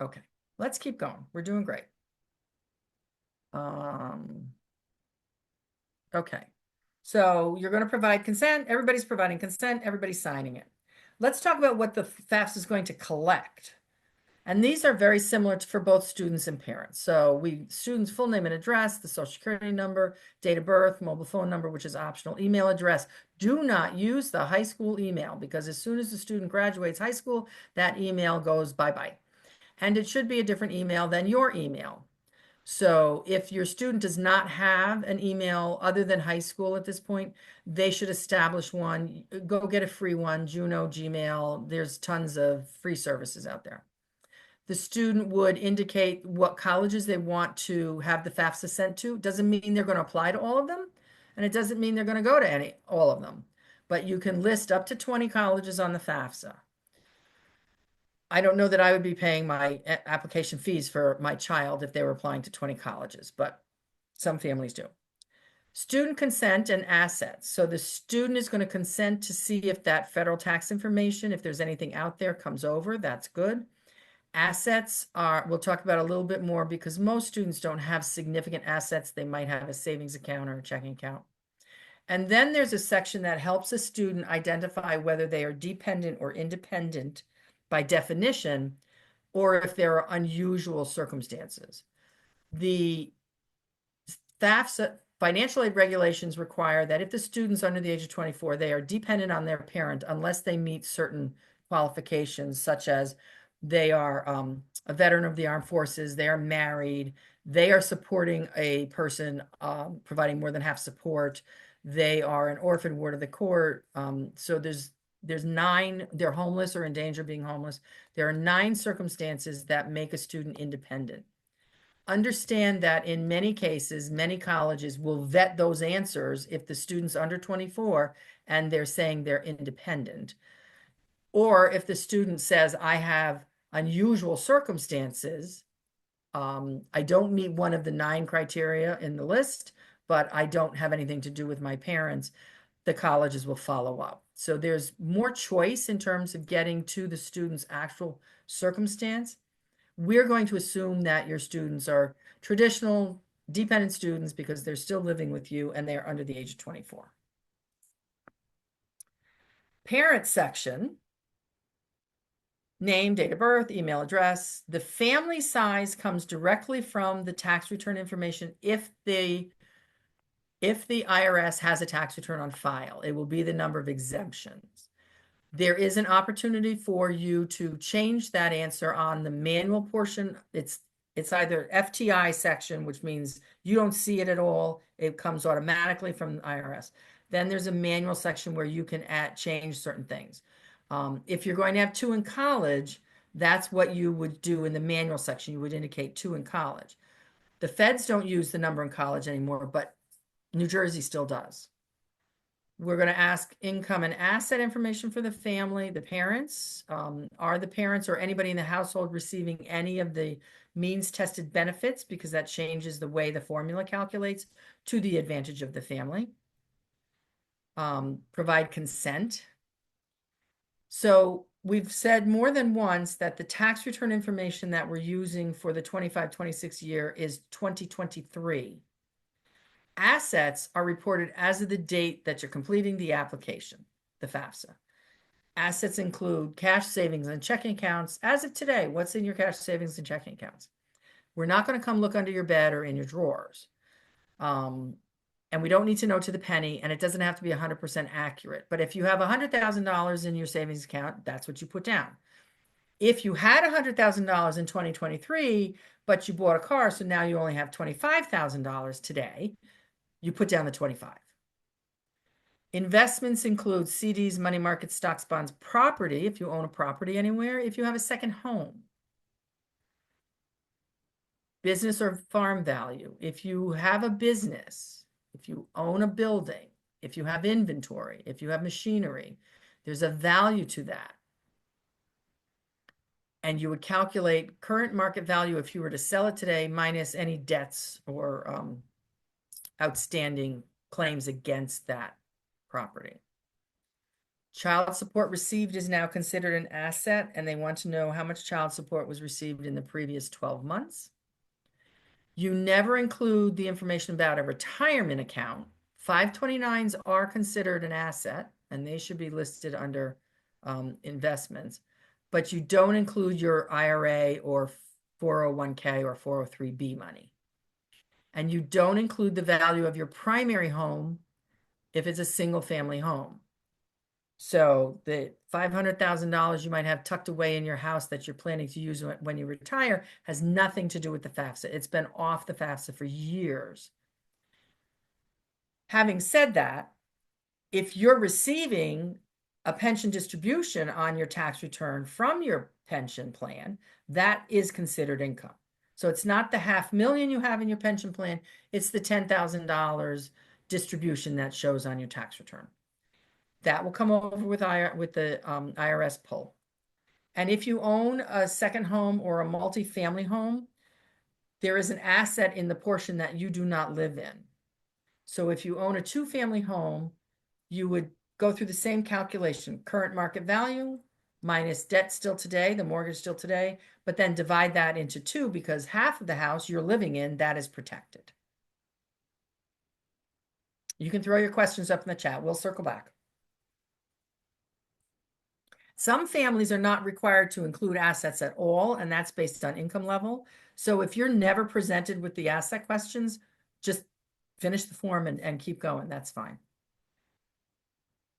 Speaker 1: Okay, let's keep going. We're doing great. Okay, so you're going to provide consent. Everybody's providing consent. Everybody's signing it. Let's talk about what the FAFSA is going to collect. And these are very similar for both students and parents. So students' full name and address, the social security number, date of birth, mobile phone number, which is optional, email address. Do not use the high school email because as soon as the student graduates high school, that email goes bye-bye. And it should be a different email than your email. So if your student does not have an email other than high school at this point, they should establish one. Go get a free one, Juno, Gmail. There's tons of free services out there. The student would indicate what colleges they want to have the FAFSA sent to. Doesn't mean they're going to apply to all of them, and it doesn't mean they're going to go to all of them. But you can list up to 20 colleges on the FAFSA. I don't know that I would be paying my application fees for my child if they were applying to 20 colleges, but some families do. Student consent and assets. So the student is going to consent to see if that federal tax information, if there's anything out there, comes over. That's good. Assets we'll talk about a little bit more because most students don't have significant assets. They might have a savings account or a checking account. And then there's a section that helps a student identify whether they are dependent or independent by definition, or if there are unusual circumstances. The FAFSA financial aid regulations require that if the student's under the age of 24, they are dependent on their parent unless they meet certain qualifications, such as they are a veteran of the armed forces, they are married, they are supporting a person, providing more than half support, they are an orphan ward of the court. So there's 9, they're homeless or in danger of being homeless. There are 9 circumstances that make a student independent. Understand that in many cases, many colleges will vet those answers if the student's under 24 and they're saying they're independent. Or if the student says, I have unusual circumstances, I don't meet one of the 9 criteria in the list, but I don't have anything to do with my parents, the colleges will follow up. So there's more choice in terms of getting to the student's actual circumstance. We're going to assume that your students are traditional dependent students because they're still living with you and they're under the age of 24. Parent section, name, date of birth, email address. The family size comes directly from the tax return information if the IRS has a tax return on file. It will be the number of exemptions. There is an opportunity for you to change that answer on the manual portion. It's either FTI section, which means you don't see it at all. It comes automatically from the IRS. Then there's a manual section where you can change certain things. If you're going to have 2 in college, that's what you would do in the manual section. You would indicate 2 in college. The feds don't use the number in college anymore, but New Jersey still does. We're going to ask income and asset information for the family, the parents. Are the parents or anybody in the household receiving any of the means tested benefits? Because that changes the way the formula calculates to the advantage of the family. Provide consent. So we've said more than once that the tax return information that we're using for the 25-26 year is 2023. Assets are reported as of the date that you're completing the application, the FAFSA. Assets include cash savings and checking accounts. As of today, what's in your cash savings and checking accounts? We're not going to come look under your bed or in your drawers. And we don't need to know to the penny, and it doesn't have to be 100% accurate. But if you have $100,000 in your savings account, that's what you put down. If you had $100,000 in 2023, but you bought a car, so now you only have $25,000 today, you put down the 25. Investments include CDs, money market, stocks, bonds, property, if you own a property anywhere, if you have a second home. Business or farm value, if you have a business, if you own a building, if you have inventory, if you have machinery, there's a value to that. And you would calculate current market value if you were to sell it today minus any debts or outstanding claims against that property. Child support received is now considered an asset, and they want to know how much child support was received in the previous 12 months. You never include the information about a retirement account. 529s are considered an asset, and they should be listed under investments, but you don't include your IRA or 401k or 403b money. And you don't include the value of your primary home if it's a single family home. So the $500,000 you might have tucked away in your house that you're planning to use when you retire has nothing to do with the FAFSA. It's been off the FAFSA for years. Having said that, if you're receiving a pension distribution on your tax return from your pension plan, that is considered income. So it's not the $500,000 you have in your pension plan, it's the $10,000 distribution that shows on your tax return. That will come over with the IRS pull. And if you own a second home or a multifamily home, there is an asset in the portion that you do not live in. So if you own a two-family home, you would go through the same calculation, current market value minus debt still today, the mortgage still today, but then divide that into two because half of the house you're living in, that is protected. You can throw your questions up in the chat. We'll circle back. Some families are not required to include assets at all, and that's based on income level. So if you're never presented with the asset questions, just finish the form and keep going. That's fine.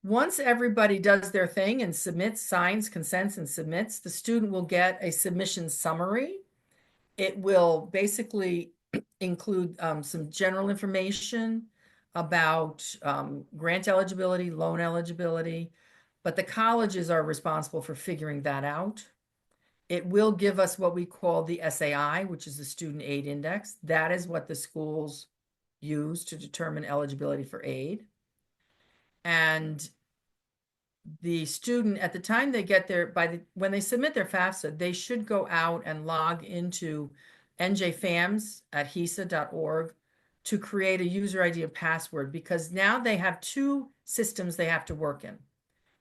Speaker 1: Once everybody does their thing and submits, signs, consents, and submits, the student will get a submission summary. It will basically include some general information about grant eligibility, loan eligibility, but the colleges are responsible for figuring that out. It will give us what we call the SAI, which is the Student Aid Index. That is what the schools use to determine eligibility for aid. And the student, at the time they get their, when they submit their FAFSA, they should go out and log into njfams at hisa.org to create a user ID and password, because now they have two systems they have to work in.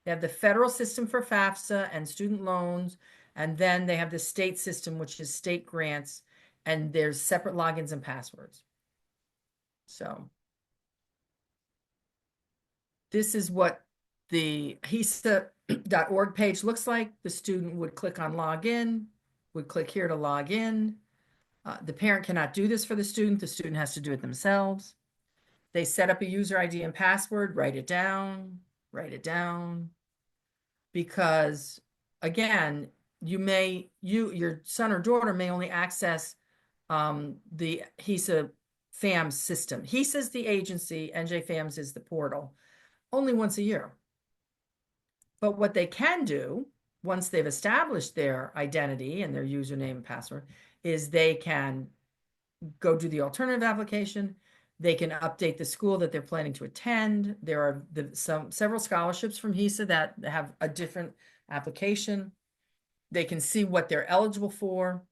Speaker 1: They have the federal system for FAFSA and student loans, and then they have the state system, which is state grants, and there's separate logins and passwords. So this is what the hisa.org page looks like. The student would click on login, would click here to log in. The parent cannot do this for the student. The student has to do it themselves. They set up a user ID and password, write it down, because again, your son or daughter may only access the HISA FAMS system. HISA is the agency, NJ FAMS is the portal, only once a year. But what they can do, once they've established their identity and their username and password, is they can go do the alternative application. They can update the school that they're planning to attend. There are several scholarships from HISA that have a different application. They can see what they're eligible for.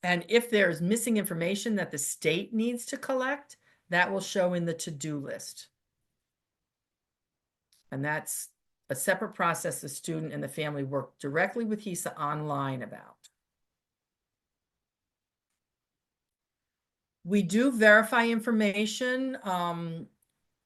Speaker 1: And if there's missing information that the state needs to collect, that will show in the to-do list. And that's a separate process the student and the family work directly with HISA online about. We do verify information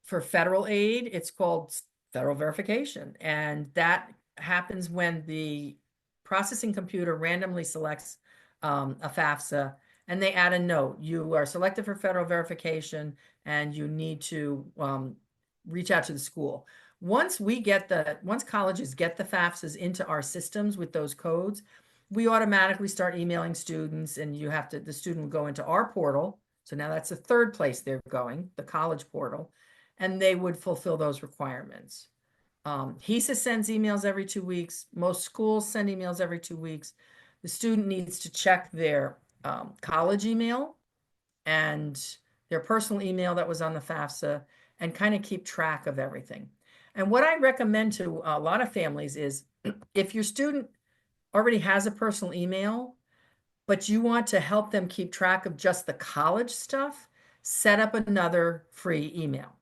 Speaker 1: for federal aid. It's called federal verification. And that happens when the processing computer randomly selects a FAFSA and they add a note. You are selected for federal verification and you need to reach out to the school. Once colleges get the FAFSAs into our systems with those codes, we automatically start emailing students, and the student will go into our portal. So now that's the third place they're going, the college portal, and they would fulfill those requirements. HISA sends emails every 2 weeks. Most schools send emails every 2 weeks. The student needs to check their college email and their personal email that was on the FAFSA and kind of keep track of everything. And what I recommend to a lot of families is if your student already has a personal email, but you want to help them keep track of just the college stuff, set up another free email.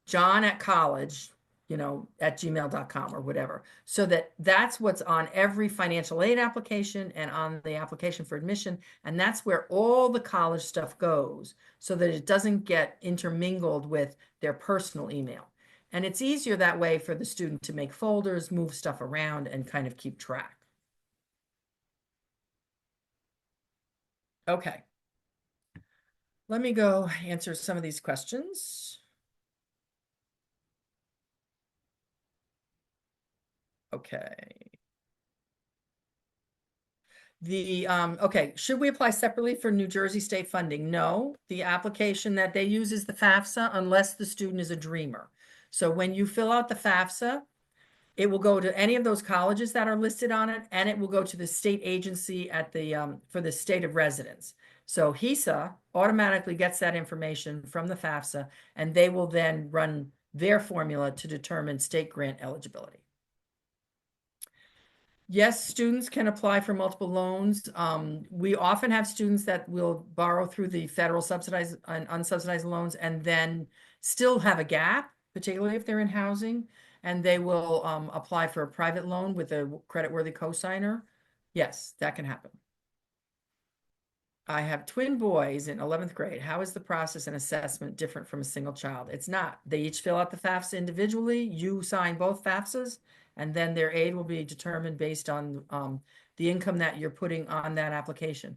Speaker 1: John at college, at gmail.com or whatever. So that's what's on every financial aid application and on the application for admission. And that's where all the college stuff goes so that it doesn't get intermingled with their personal email. And it's easier that way for the student to make folders, move stuff around, and kind of keep track. Okay. Let me go answer some of these questions. Okay. Okay, should we apply separately for New Jersey state funding? No, the application that they use is the FAFSA unless the student is a dreamer. So when you fill out the FAFSA, it will go to any of those colleges that are listed on it, and it will go to the state agency at the for the state of residence. So HESA automatically gets that information from the FAFSA, and they will then run their formula to determine state grant eligibility. Yes, students can apply for multiple loans. We often have students that will borrow through the federal subsidized and unsubsidized loans and then still have a gap, particularly if they're in housing, and they will apply for a private loan with a creditworthy cosigner. Yes, that can happen. I have twin boys in 11th grade. How is the process and assessment different from a single child? It's not. They each fill out the FAFSA individually. You sign both FAFSAs, and then their aid will be determined based on the income that you're putting on that application.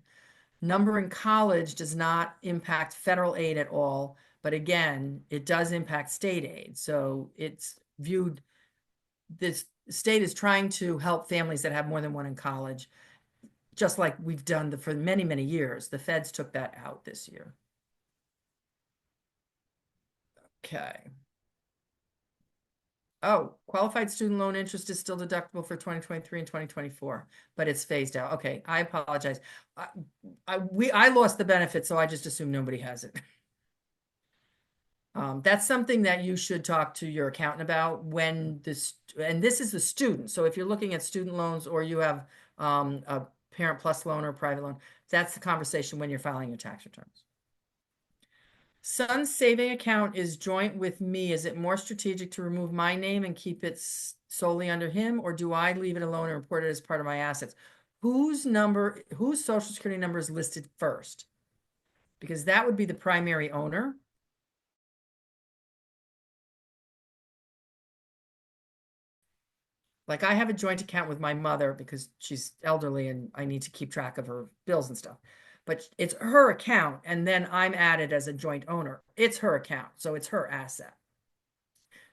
Speaker 1: Number in college does not impact federal aid at all, but again, it does impact state aid. So it's viewed, this state is trying to help families that have more than one in college, just like we've done for many, many years. The feds took that out this year. Okay. Oh, qualified student loan interest is still deductible for 2023 and 2024, but it's phased out. Okay, I apologize. I lost the benefit, so I just assume nobody has it. That's something that you should talk to your accountant about when and this is the student. So if you're looking at student loans or you have a Parent Plus loan or private loan, that's the conversation when you're filing your tax returns. Son's saving account is joint with me. Is it more strategic to remove my name and keep it solely under him, or do I leave it alone and report it as part of my assets? Whose social security number is listed first? Because that would be the primary owner. Like I have a joint account with my mother because she's elderly and I need to keep track of her bills and stuff. But it's her account, and then I'm added as a joint owner. It's her account, so it's her asset.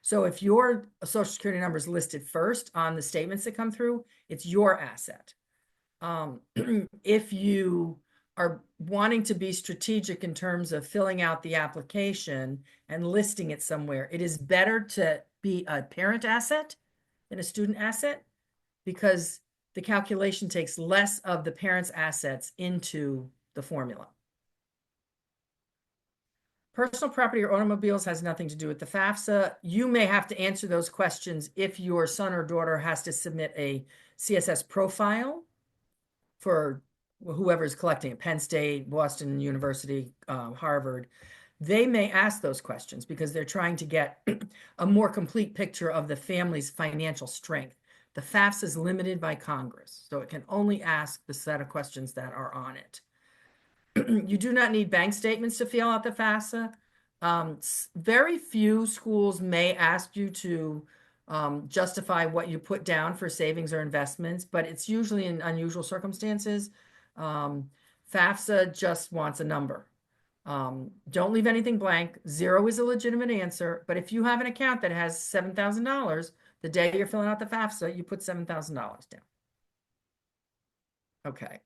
Speaker 1: So if your social security number is listed first on the statements that come through, it's your asset. If you are wanting to be strategic in terms of filling out the application and listing it somewhere, it is better to be a parent asset than a student asset, because the calculation takes less of the parent's assets into the formula. Personal property or automobiles has nothing to do with the FAFSA. You may have to answer those questions if your son or daughter has to submit a CSS profile for whoever's collecting it, Penn State, Boston University, Harvard. They may ask those questions because they're trying to get a more complete picture of the family's financial strength. The FAFSA is limited by Congress, so it can only ask the set of questions that are on it. You do not need bank statements to fill out the FAFSA. Very few schools may ask you to justify what you put down for savings or investments, but it's usually in unusual circumstances. FAFSA just wants a number. Don't leave anything blank. 0 is a legitimate answer, but if you have an account that has $7,000, the day you're filling out the FAFSA, you put $7,000 down. Okay.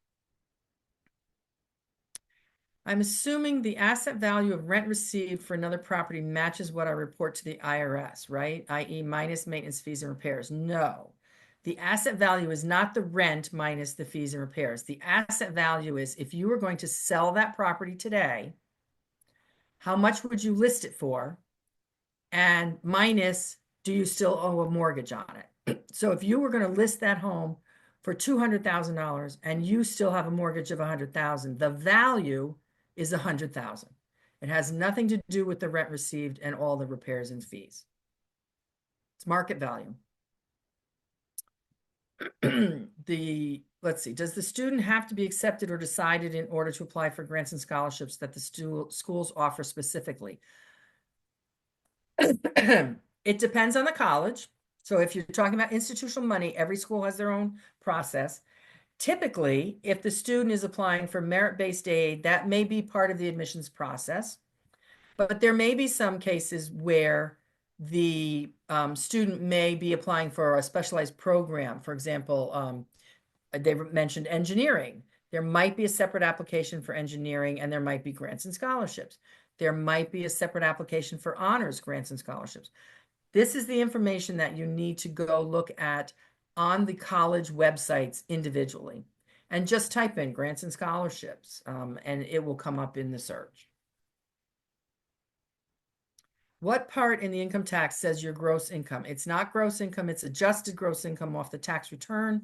Speaker 1: I'm assuming the asset value of rent received for another property matches what I report to the IRS, right? i.e. minus maintenance fees and repairs. No, the asset value is not the rent minus the fees and repairs. The asset value is if you were going to sell that property today, how much would you list it for? And minus, do you still owe a mortgage on it? So if you were going to list that home for $200,000 and you still have a mortgage of $100,000, the value is $100,000. It has nothing to do with the rent received and all the repairs and fees. It's market value. Let's see, does the student have to be accepted or decided in order to apply for grants and scholarships that the schools offer specifically? It depends on the college. So if you're talking about institutional money, every school has their own process. Typically, if the student is applying for merit-based aid, that may be part of the admissions process. But there may be some cases where the student may be applying for a specialized program. For example, they mentioned engineering. There might be a separate application for engineering, and there might be grants and scholarships. There might be a separate application for honors grants and scholarships. This is the information that you need to go look at on the college websites individually. And just type in grants and scholarships, and it will come up in the search. What part in the income tax says your gross income? It's not gross income, it's adjusted gross income off the tax return.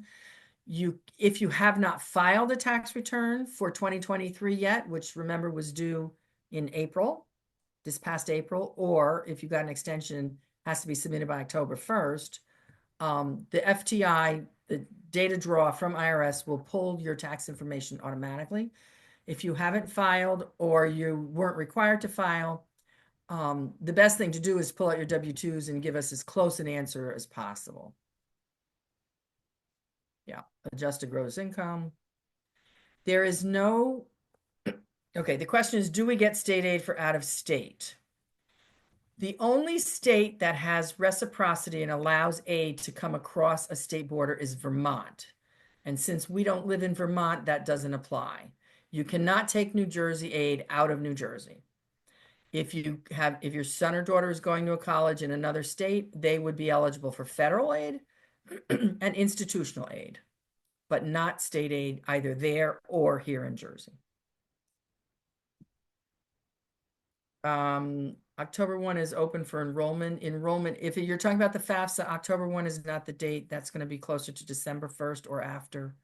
Speaker 1: If you have not filed a tax return for 2023 yet, which remember was due in April, this past April, or if you got an extension, has to be submitted by October 1st, the FTI, the data draw from IRS, will pull your tax information automatically. If you haven't filed or you weren't required to file, the best thing to do is pull out your W-2s and give us as close an answer as possible. Yeah, adjusted gross income. There is no, okay, the question is, do we get state aid for out of state? The only state that has reciprocity and allows aid to come across a state border is Vermont. And since we don't live in Vermont, that doesn't apply. You cannot take New Jersey aid out of New Jersey. If your son or daughter is going to a college in another state, they would be eligible for federal aid and institutional aid, but not state aid either there or here in Jersey. October 1 is open for enrollment. If you're talking about the FAFSA, October 1 is not the date. That's going to be closer to December 1st or after.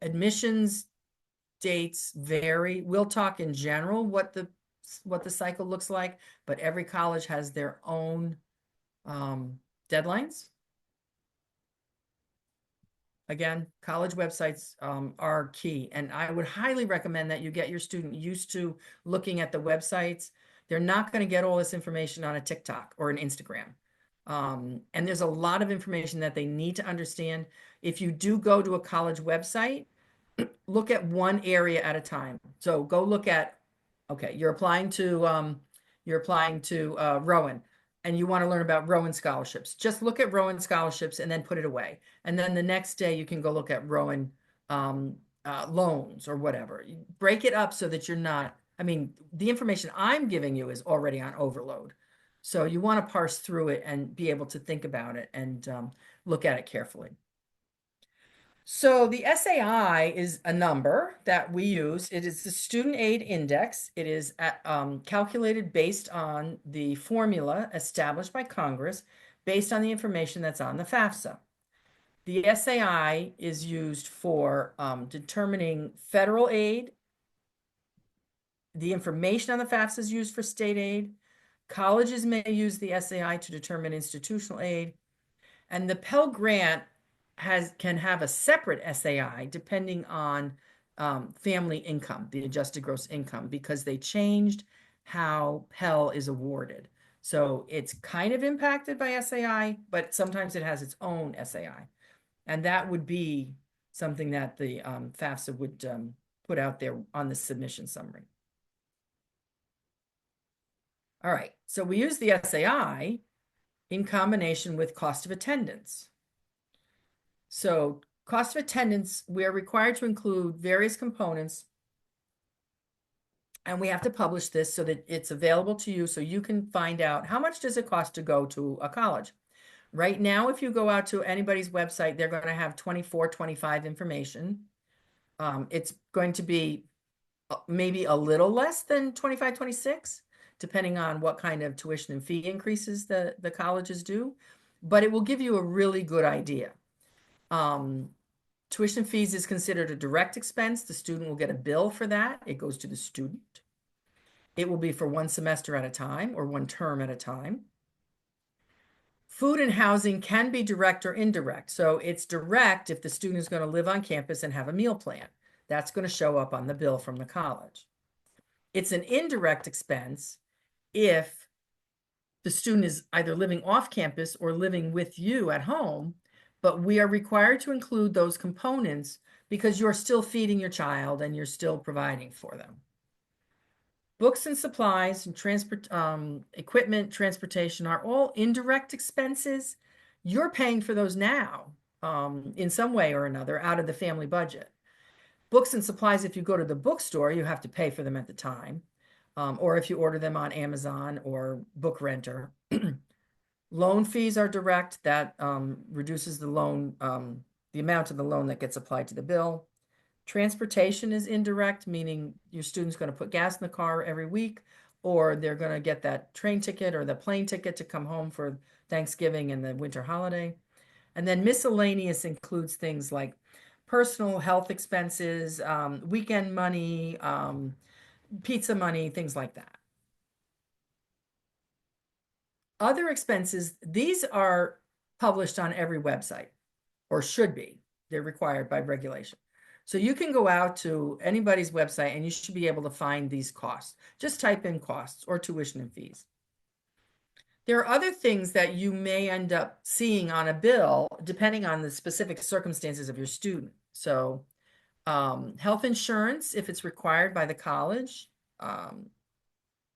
Speaker 1: Admissions dates vary. We'll talk in general what the cycle looks like, but every college has their own deadlines. Again, college websites are key, and I would highly recommend that you get your student used to looking at the websites. They're not going to get all this information on a TikTok or an Instagram. And there's a lot of information that they need to understand. If you do go to a college website, look at one area at a time. So go look at, okay, you're applying to Rowan, and you want to learn about Rowan scholarships. Just look at Rowan scholarships and then put it away. And then the next day you can go look at Rowan loans or whatever. You break it up so that you're not, I mean, the information I'm giving you is already on overload. So you want to parse through it and be able to think about it and look at it carefully. So the SAI is a number that we use. It is the Student Aid Index. It is calculated based on the formula established by Congress, based on the information that's on the FAFSA. The SAI is used for determining federal aid. The information on the FAFSA is used for state aid. Colleges may use the SAI to determine institutional aid. And the Pell Grant can have a separate SAI depending on family income, the adjusted gross income, because they changed how Pell is awarded. So it's kind of impacted by SAI, but sometimes it has its own SAI. And that would be something that the FAFSA would put out there on the submission summary. All right, so we use the SAI in combination with cost of attendance. So cost of attendance, we are required to include various components, and we have to publish this so that it's available to you so you can find out how much does it cost to go to a college. Right now, if you go out to anybody's website, they're going to have 24, 25 information. It's going to be maybe a little less than 25, 26, depending on what kind of tuition and fee increases the colleges do, but it will give you a really good idea. Tuition fees is considered a direct expense. The student will get a bill for that. It goes to the student. It will be for one semester at a time or one term at a time. Food and housing can be direct or indirect. So it's direct if the student is going to live on campus and have a meal plan. That's going to show up on the bill from the college. It's an indirect expense if the student is either living off campus or living with you at home, but we are required to include those components because you're still feeding your child and you're still providing for them. Books and supplies and equipment, transportation are all indirect expenses. You're paying for those now in some way or another out of the family budget. Books and supplies, if you go to the bookstore, you have to pay for them at the time, or if you order them on Amazon or Book Renter. Loan fees are direct. That reduces the loan, the amount of the loan that gets applied to the bill. Transportation is indirect, meaning your student's going to put gas in the car every week, or they're going to get that train ticket or the plane ticket to come home for Thanksgiving and the winter holiday. And then miscellaneous includes things like personal health expenses, weekend money, pizza money, things like that. Other expenses, these are published on every website, or should be. They're required by regulation. So you can go out to anybody's website and you should be able to find these costs. Just type in costs or tuition and fees. There are other things that you may end up seeing on a bill depending on the specific circumstances of your student. So health insurance, if it's required by the college.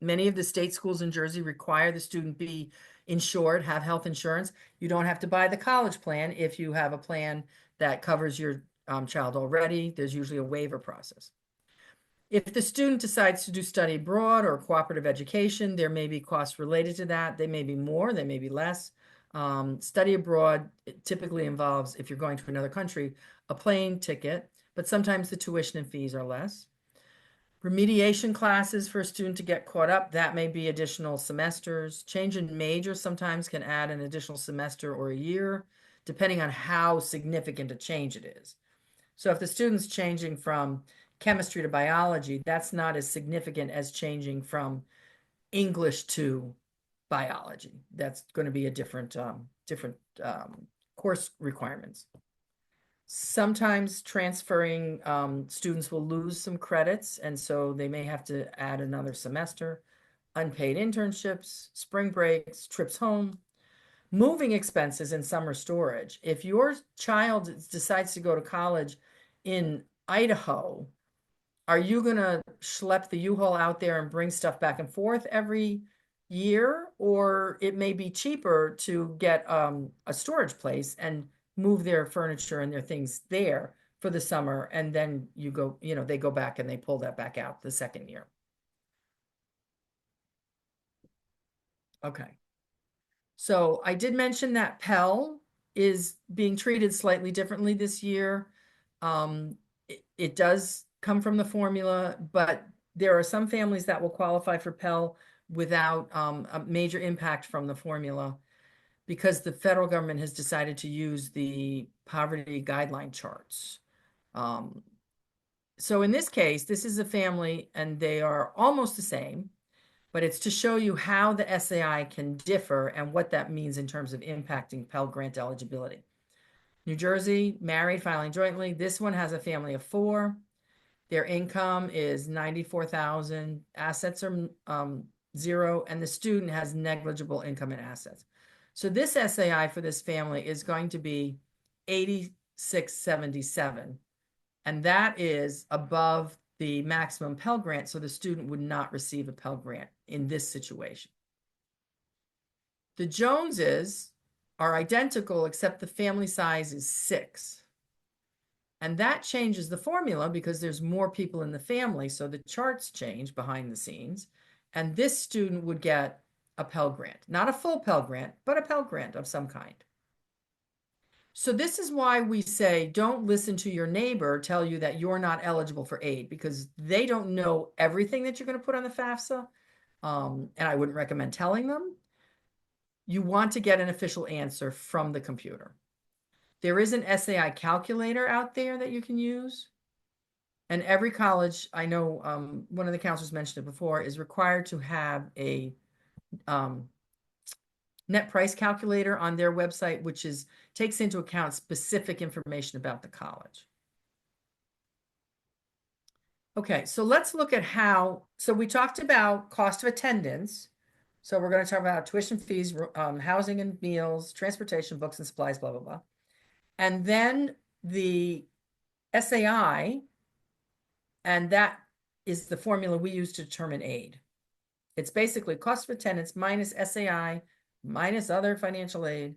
Speaker 1: Many of the state schools in Jersey require the student be insured, have health insurance. You don't have to buy the college plan if you have a plan that covers your child already. There's usually a waiver process. If the student decides to do study abroad or cooperative education, there may be costs related to that. They may be more, they may be less. Study abroad typically involves, if you're going to another country, a plane ticket, but sometimes the tuition and fees are less. Remediation classes for a student to get caught up, that may be additional semesters. Change in major sometimes can add an additional semester or a year, depending on how significant a change it is. So if the student's changing from chemistry to biology, that's not as significant as changing from English to biology. That's going to be a different course requirements. Sometimes transferring students will lose some credits, and so they may have to add another semester. Unpaid internships, spring breaks, trips home. Moving expenses and summer storage. If your child decides to go to college in Idaho, are you going to schlep the U-Haul out there and bring stuff back and forth every year? Or it may be cheaper to get a storage place and move their furniture and their things there for the summer. And then you go, they go back and they pull that back out the second year. Okay. So I did mention that Pell is being treated slightly differently this year. It does come from the formula, but there are some families that will qualify for Pell without a major impact from the formula because the federal government has decided to use the poverty guideline charts. So in this case, this is a family and they are almost the same, but it's to show you how the SAI can differ and what that means in terms of impacting Pell Grant eligibility. New Jersey, married, filing jointly. This one has a family of 4. Their income is $94,000. Assets are 0, and the student has negligible income and assets. So this SAI for this family is going to be $86.77, and that is above the maximum Pell Grant, so the student would not receive a Pell Grant in this situation. The Joneses are identical, except the family size is 6. And that changes the formula because there's more people in the family, so the charts change behind the scenes. And this student would get a Pell Grant. Not a full Pell Grant, but a Pell Grant of some kind. So this is why we say don't listen to your neighbor tell you that you're not eligible for aid, because they don't know everything that you're going to put on the FAFSA. And I wouldn't recommend telling them. You want to get an official answer from the computer. There is an SAI calculator out there that you can use. And every college, I know one of the counselors mentioned it before, is required to have a net price calculator on their website, which takes into account specific information about the college. Okay, so let's look at so we talked about cost of attendance. So we're going to talk about tuition fees, housing and meals, transportation, books and supplies, blah, blah, blah. And then the SAI, and that is the formula we use to determine aid. It's basically cost of attendance minus SAI minus other financial aid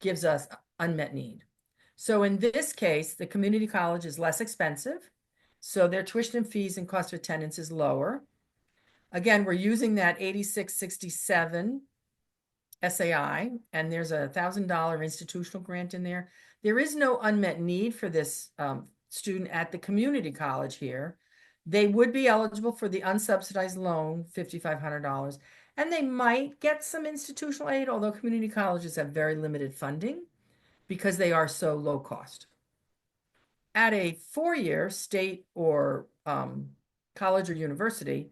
Speaker 1: gives us unmet need. So in this case, the community college is less expensive. So their tuition and fees and cost of attendance is lower. Again, we're using that 8667 SAI, and there's a $1,000 institutional grant in there. There is no unmet need for this student at the community college here. They would be eligible for the unsubsidized loan, $5,500, and they might get some institutional aid, although community colleges have very limited funding because they are so low cost. At a four-year state or college or university,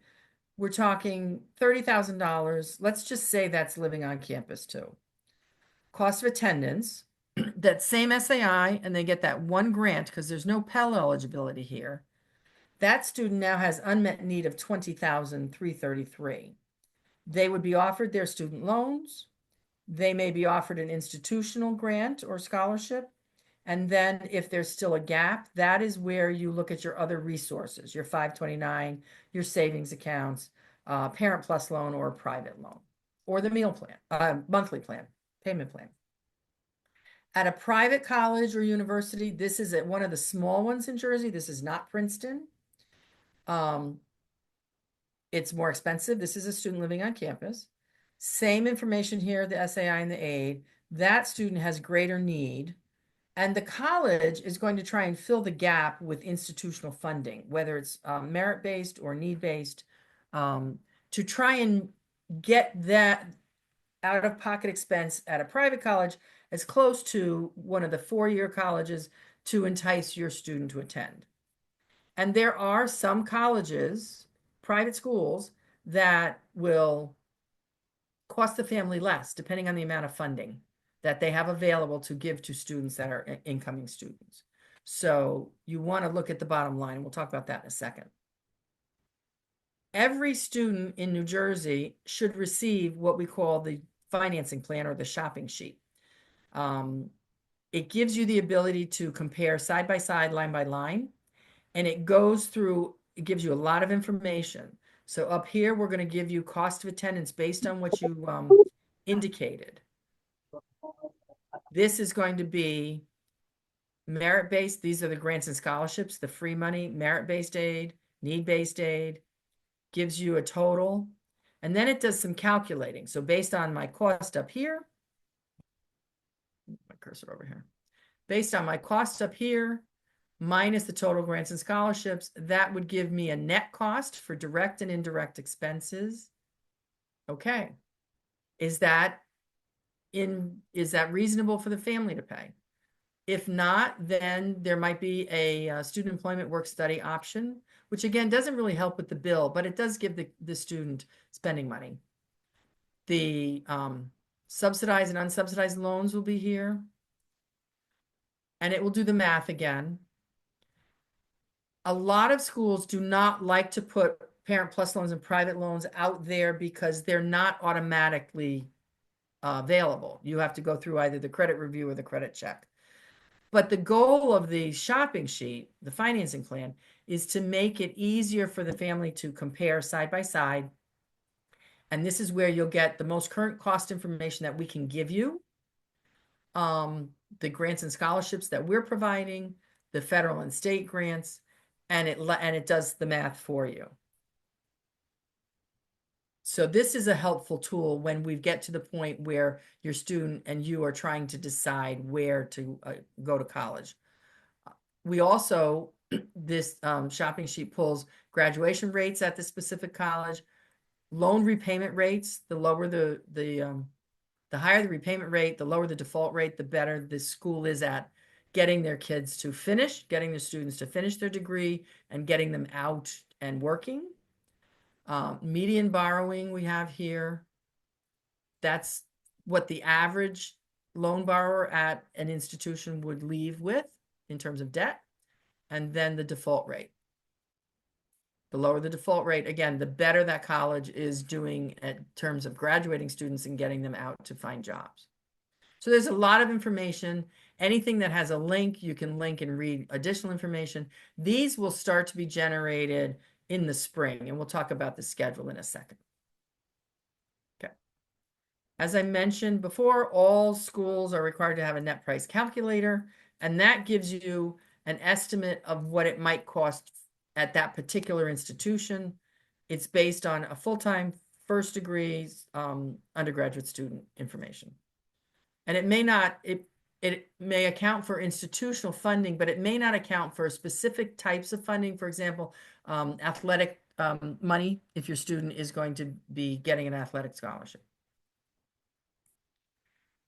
Speaker 1: we're talking $30,000. Let's just say that's living on campus too. Cost of attendance, that same SAI, and they get that one grant because there's no Pell eligibility here. That student now has unmet need of $20,333. They would be offered their student loans. They may be offered an institutional grant or scholarship. And then if there's still a gap, that is where you look at your other resources, your 529, your savings accounts, Parent Plus loan or a private loan, or the meal plan, monthly plan, payment plan. At a private college or university, this is at one of the small ones in Jersey. This is not Princeton. It's more expensive. This is a student living on campus. Same information here, the SAI and the aid. That student has greater need. And the college is going to try and fill the gap with institutional funding, whether it's merit-based or need-based, to try and get that out-of-pocket expense at a private college as close to one of the four-year colleges to entice your student to attend. And there are some colleges, private schools, that will cost the family less, depending on the amount of funding that they have available to give to students that are incoming students. So you want to look at the bottom line. We'll talk about that in a second. Every student in New Jersey should receive what we call the financing plan or the shopping sheet. It gives you the ability to compare side by side, line by line, and it gives you a lot of information. So up here, we're going to give you cost of attendance based on what you indicated. This is going to be merit-based. These are the grants and scholarships, the free money, merit-based aid, need-based aid, gives you a total. And then it does some calculating. So based on my cost up here, my cursor over here, based on my cost up here, minus the total grants and scholarships, that would give me a net cost for direct and indirect expenses. Okay. Is that reasonable for the family to pay? If not, then there might be a student employment work study option, which again doesn't really help with the bill, but it does give the student spending money. The subsidized and unsubsidized loans will be here. And it will do the math again. A lot of schools do not like to put Parent Plus loans and private loans out there because they're not automatically available. You have to go through either the credit review or the credit check. But the goal of the shopping sheet, the financing plan, is to make it easier for the family to compare side by side. And this is where you'll get the most current cost information that we can give you. The grants and scholarships that we're providing, the federal and state grants, and it does the math for you. So this is a helpful tool when we get to the point where your student and you are trying to decide where to go to college. We also, this shopping sheet pulls graduation rates at the specific college, loan repayment rates. The lower the higher the repayment rate, the lower the default rate, the better the school is at getting their kids to finish, getting their students to finish their degree and getting them out and working. Median borrowing we have here. That's what the average loan borrower at an institution would leave with in terms of debt. And then the default rate. The lower the default rate, again, the better that college is doing in terms of graduating students and getting them out to find jobs. So there's a lot of information. Anything that has a link, you can link and read additional information. These will start to be generated in the spring, and we'll talk about the schedule in a second. Okay. As I mentioned before, all schools are required to have a net price calculator, and that gives you an estimate of what it might cost at that particular institution. It's based on a full-time, first degree undergraduate student information. And it may not, it may account for institutional funding, but it may not account for specific types of funding. For example, athletic money, if your student is going to be getting an athletic scholarship.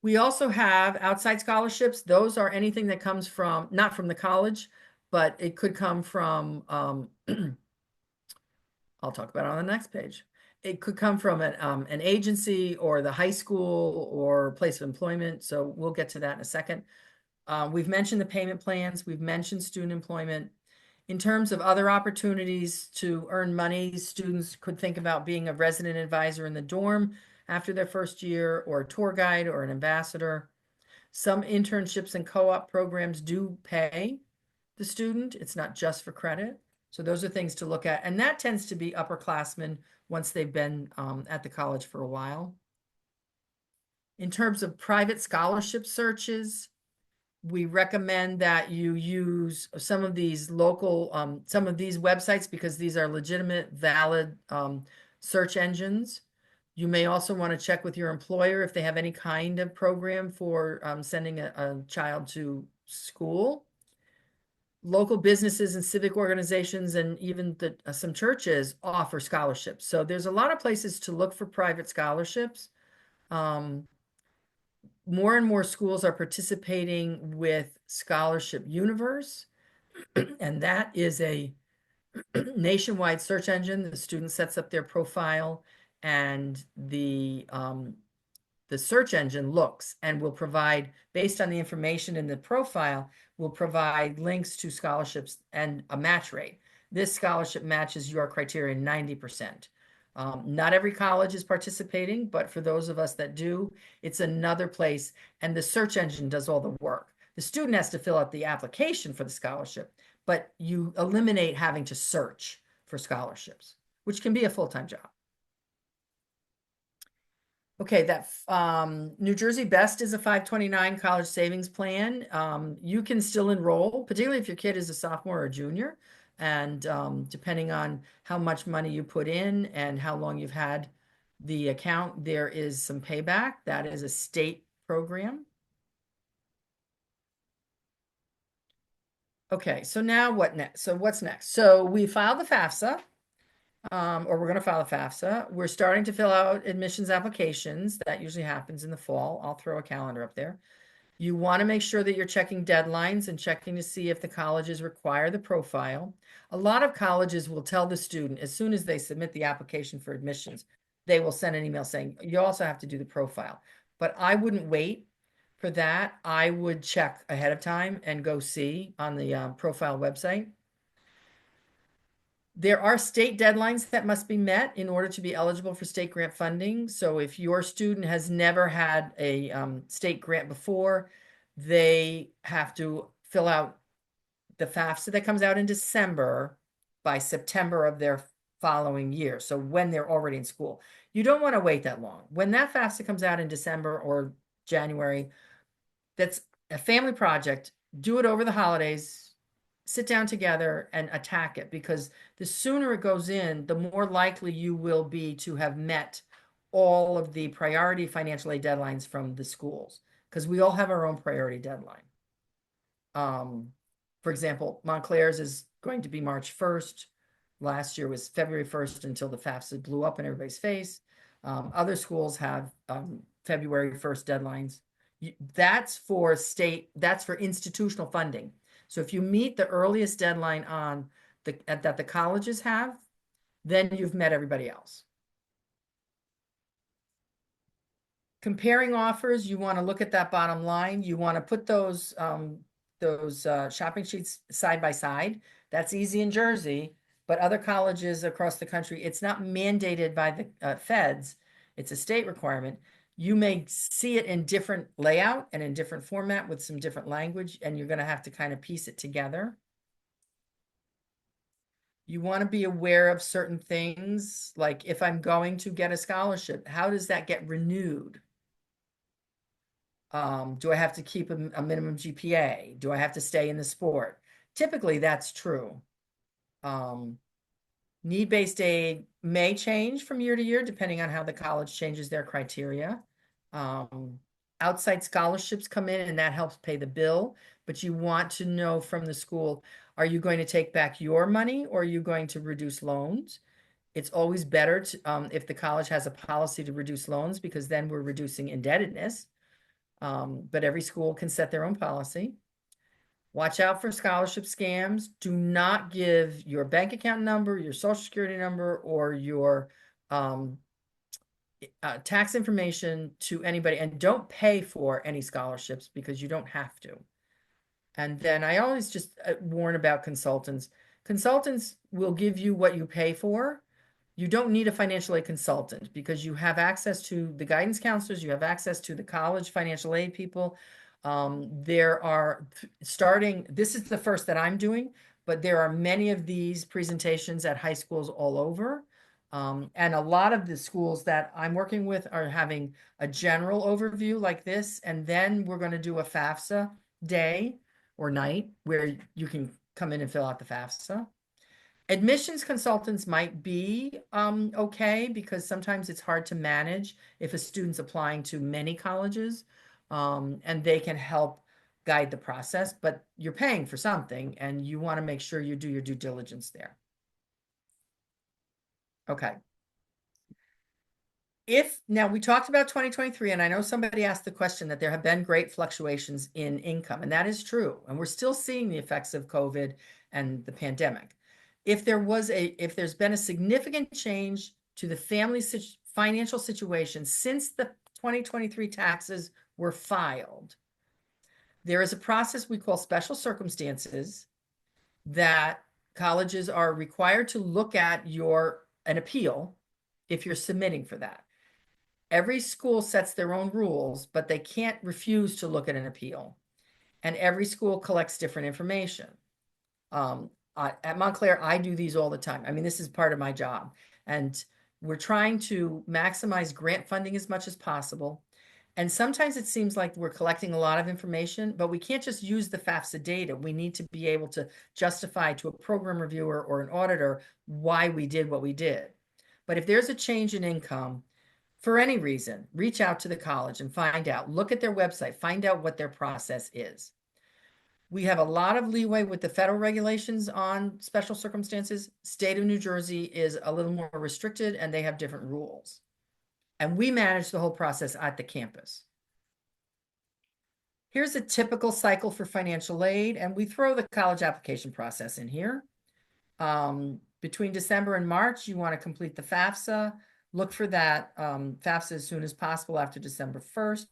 Speaker 1: We also have outside scholarships. Those are anything that comes from, not from the college, but it could come from, I'll talk about it on the next page. It could come from an agency or the high school or place of employment. So we'll get to that in a second. We've mentioned the payment plans. We've mentioned student employment. In terms of other opportunities to earn money, students could think about being a resident advisor in the dorm after their first year, or a tour guide or an ambassador. Some internships and co-op programs do pay the student. It's not just for credit. So those are things to look at. And that tends to be upperclassmen once they've been at the college for a while. In terms of private scholarship searches, we recommend that you use some of these local, some of these websites, because these are legitimate, valid search engines. You may also want to check with your employer if they have any kind of program for sending a child to school. Local businesses and civic organizations and even some churches offer scholarships. So there's a lot of places to look for private scholarships. More and more schools are participating with Scholarship Universe, and that is a nationwide search engine. The student sets up their profile, and the search engine looks and will provide, based on the information in the profile, will provide links to scholarships and a match rate. This scholarship matches your criteria 90%. Not every college is participating, but for those of us that do, it's another place, and the search engine does all the work. The student has to fill out the application for the scholarship, but you eliminate having to search for scholarships, which can be a full-time job. Okay, that New Jersey Best is a 529 college savings plan. You can still enroll, particularly if your kid is a sophomore or junior. And depending on how much money you put in and how long you've had the account, there is some payback. That is a state program. Okay, so now what next? So what's next? So we filed the FAFSA. Or we're going to file a FAFSA. We're starting to fill out admissions applications. That usually happens in the fall. I'll throw a calendar up there. You want to make sure that you're checking deadlines and checking to see if the colleges require the profile. A lot of colleges will tell the student, as soon as they submit the application for admissions, they will send an email saying, you also have to do the profile. But I wouldn't wait for that. I would check ahead of time and go see on the profile website. There are state deadlines that must be met in order to be eligible for state grant funding. So if your student has never had a state grant before, they have to fill out the FAFSA that comes out in December by September of their following year. So when they're already in school, you don't want to wait that long. When that FAFSA comes out in December or January, that's a family project. Do it over the holidays. Sit down together and attack it, because the sooner it goes in, the more likely you will be to have met all of the priority financial aid deadlines from the schools, because we all have our own priority deadline. For example, Montclair's is going to be March 1st. Last year was February 1st until the FAFSA blew up in everybody's face. Other schools have February 1st deadlines. That's for institutional funding. So if you meet the earliest deadline on that the colleges have, then you've met everybody else. Comparing offers, you want to look at that bottom line. You want to put those shopping sheets side by side. That's easy in Jersey, but other colleges across the country, it's not mandated by the feds. It's a state requirement. You may see it in different layout and in different format with some different language, and you're going to have to kind of piece it together. You want to be aware of certain things, like if I'm going to get a scholarship, how does that get renewed? Do I have to keep a minimum GPA? Do I have to stay in the sport? Typically, that's true. Need-based aid may change from year to year, depending on how the college changes their criteria. Outside scholarships come in, and that helps pay the bill. But you want to know from the school, are you going to take back your money, or are you going to reduce loans? It's always better to, if the college has a policy to reduce loans, because then we're reducing indebtedness. But every school can set their own policy. Watch out for scholarship scams. Do not give your bank account number, your social security number, or your tax information to anybody, and don't pay for any scholarships because you don't have to. And then I always just warn about consultants. Consultants will give you what you pay for. You don't need a financial aid consultant because you have access to the guidance counselors, you have access to the college financial aid people. There are this is the first that I'm doing, but there are many of these presentations at high schools all over. And a lot of the schools that I'm working with are having a general overview like this, and then we're going to do a FAFSA day or night where you can come in and fill out the FAFSA. Admissions consultants might be okay, because sometimes it's hard to manage if a student's applying to many colleges, and they can help guide the process, but you're paying for something and you want to make sure you do your due diligence there. Okay. Now we talked about 2023, and I know somebody asked the question that there have been great fluctuations in income, and that is true. And we're still seeing the effects of COVID and the pandemic. If there's been a significant change to the family financial situation since the 2023 taxes were filed, there is a process we call special circumstances that colleges are required to look at an appeal if you're submitting for that. Every school sets their own rules, but they can't refuse to look at an appeal. And every school collects different information. At Montclair, I do these all the time. I mean, this is part of my job. And we're trying to maximize grant funding as much as possible. And sometimes it seems like we're collecting a lot of information, but we can't just use the FAFSA data. We need to be able to justify to a program reviewer or an auditor why we did what we did. But if there's a change in income, for any reason, reach out to the college and find out. Look at their website, find out what their process is. We have a lot of leeway with the federal regulations on special circumstances. State of New Jersey is a little more restricted, and they have different rules. And we manage the whole process at the campus. Here's a typical cycle for financial aid, and we throw the college application process in here. Between December and March, you want to complete the FAFSA. Look for that FAFSA as soon as possible after December 1st.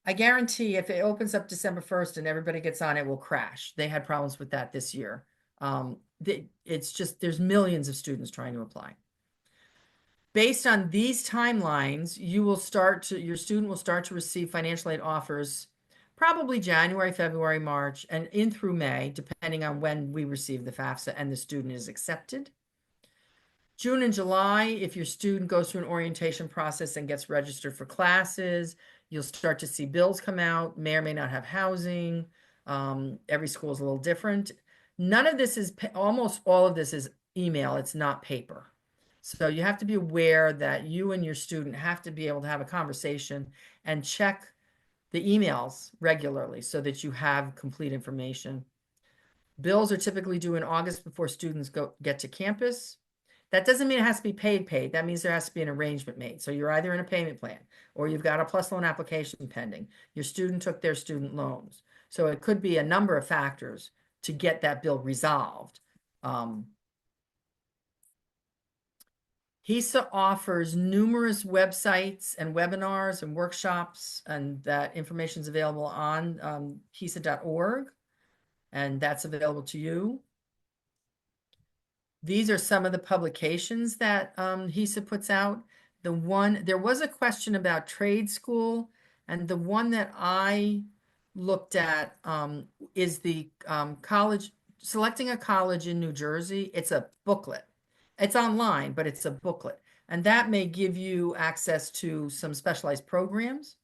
Speaker 1: I guarantee if it opens up December 1st and everybody gets on, it will crash. They had problems with that this year. It's just, there's millions of students trying to apply. Based on these timelines, your student will start to receive financial aid offers probably January, February, March, and in through May, depending on when we receive the FAFSA and the student is accepted. June and July, if your student goes through an orientation process and gets registered for classes, you'll start to see bills come out, may or may not have housing. Every school is a little different. Almost all of this is email, it's not paper. So you have to be aware that you and your student have to be able to have a conversation and check the emails regularly so that you have complete information. Bills are typically due in August before students get to campus. That doesn't mean it has to be paid. That means there has to be an arrangement made. So you're either in a payment plan or you've got a plus loan application pending. Your student took their student loans. So it could be a number of factors to get that bill resolved. HESA offers numerous websites and webinars and workshops, and that information is available on HESA.org, and that's available to you. These are some of the publications that HESA puts out. There was a question about trade school, and the one that I looked at is the college, selecting a college in New Jersey. It's a booklet. It's online, but it's a booklet. And that may give you access to some specialized programs.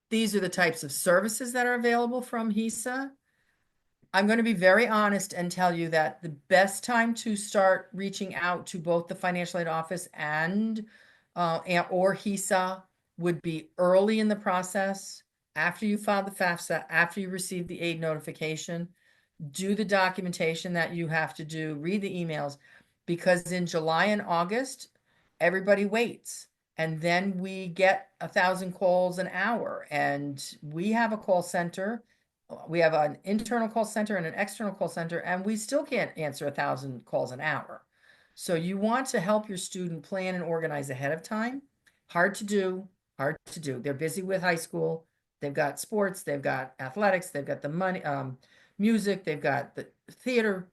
Speaker 1: These are the types of services that are available from HESA. I'm going to be very honest and tell you that the best time to start reaching out to both the financial aid office and or HESA would be early in the process, after you file the FAFSA, after you receive the aid notification. Do the documentation that you have to do, read the emails, because in July and August, everybody waits. And then we get 1,000 calls an hour, and we have a call center. We have an internal call center and an external call center, and we still can't answer 1,000 calls an hour. So you want to help your student plan and organize ahead of time. Hard to do, hard to do. They're busy with high school. They've got sports, they've got athletics, they've got the money, music, they've got the theater,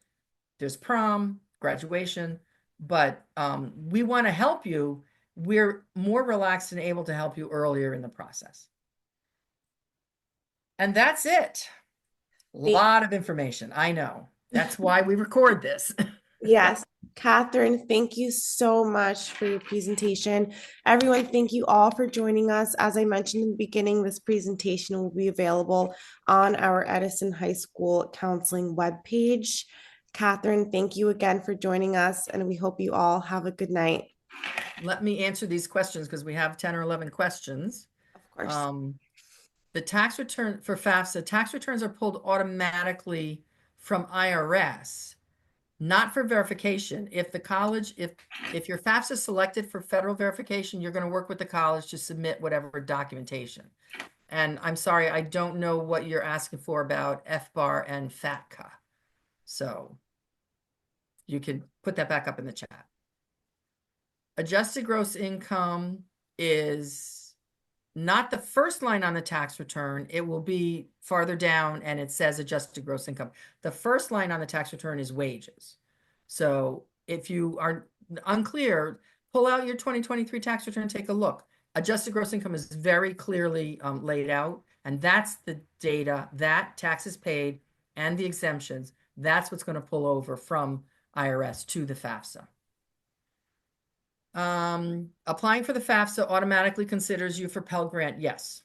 Speaker 1: there's prom, graduation, but we want to help you. We're more relaxed and able to help you earlier in the process. And that's it. A lot of information, I know. That's why we record this.
Speaker 2: Yes, Catherine, thank you so much for your presentation. Everyone, thank you all for joining us. As I mentioned in the beginning, this presentation will be available on our Edison High School Counseling webpage. Catherine, thank you again for joining us, and we hope you all have a good night.
Speaker 1: Let me answer these questions because we have 10 or 11 questions.
Speaker 2: Of course.
Speaker 1: The tax return for FAFSA, tax returns are pulled automatically from IRS, not for verification. If the college, if your FAFSA is selected for federal verification, you're going to work with the college to submit whatever documentation. And I'm sorry, I don't know what you're asking for about FBAR and FATCA. So you can put that back up in the chat. Adjusted gross income is not the first line on the tax return. It will be farther down and it says adjusted gross income. The first line on the tax return is wages. So if you are unclear, pull out your 2023 tax return, take a look. Adjusted gross income is very clearly laid out, and that's the data that taxes paid and the exemptions. That's what's going to pull over from IRS to the FAFSA. Applying for the FAFSA automatically considers you for Pell Grant. Yes.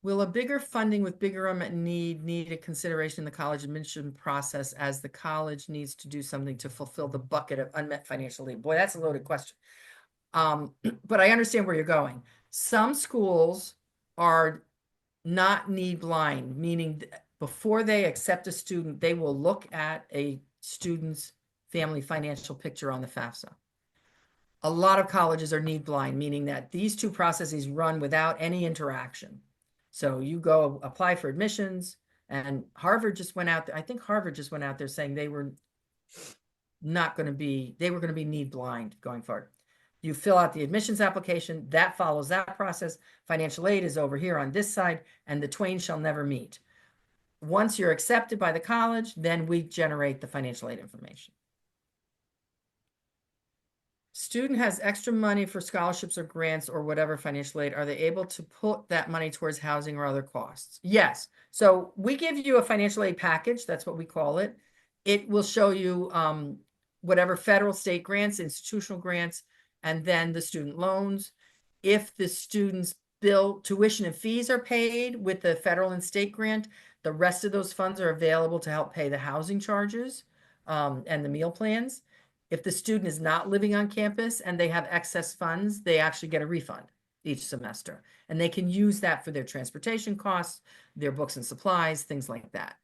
Speaker 1: Will a bigger funding with bigger unmet need a consideration in the college admission process, as the college needs to do something to fulfill the bucket of unmet financial need? Boy, that's a loaded question. But I understand where you're going. Some schools are not need blind, meaning before they accept a student, they will look at a student's family financial picture on the FAFSA. A lot of colleges are need blind, meaning that these two processes run without any interaction. So you go apply for admissions, and Harvard just went out there. I think Harvard just went out there saying they were not going to be, they were going to be need blind going forward. You fill out the admissions application, that follows that process. Financial aid is over here on this side, and the twain shall never meet. Once you're accepted by the college, then we generate the financial aid information. Student has extra money for scholarships or grants or whatever financial aid. Are they able to put that money towards housing or other costs? Yes. So we give you a financial aid package. That's what we call it. It will show you whatever federal, state grants, institutional grants, and then the student loans. If the student's bill, tuition and fees are paid with the federal and state grant, the rest of those funds are available to help pay the housing charges and the meal plans. If the student is not living on campus and they have excess funds, they actually get a refund each semester. And they can use that for their transportation costs, their books and supplies, things like that.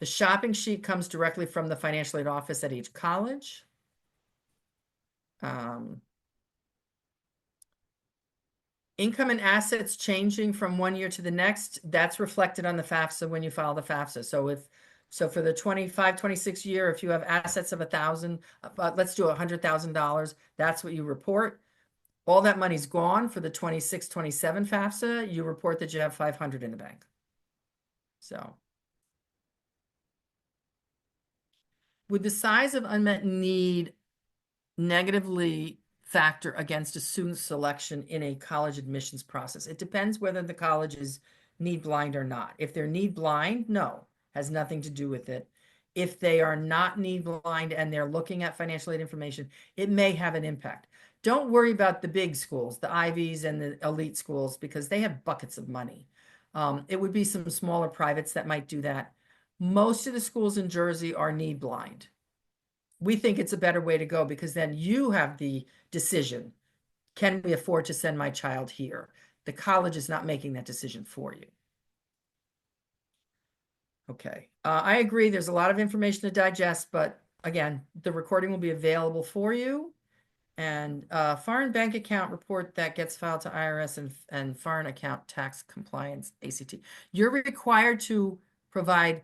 Speaker 1: The shopping sheet comes directly from the financial aid office at each college. Income and assets changing from one year to the next, that's reflected on the FAFSA when you file the FAFSA. So for the 25-26 year, if you have assets of $1,000, let's do $100,000, that's what you report. All that money's gone. For the 26-27 FAFSA, you report that you have 500 in the bank. So. Would the size of unmet need negatively factor against a student selection in a college admissions process? It depends whether the college is need blind or not. If they're need blind, no, has nothing to do with it. If they are not need blind and they're looking at financial aid information, it may have an impact. Don't worry about the big schools, the Ivies and the elite schools, because they have buckets of money. It would be some smaller privates that might do that. Most of the schools in Jersey are need blind. We think it's a better way to go because then you have the decision. Can we afford to send my child here? The college is not making that decision for you. Okay, I agree. There's a lot of information to digest, but again, the recording will be available for you. And foreign bank account report that gets filed to IRS and foreign account tax compliance, ACT. You're required to provide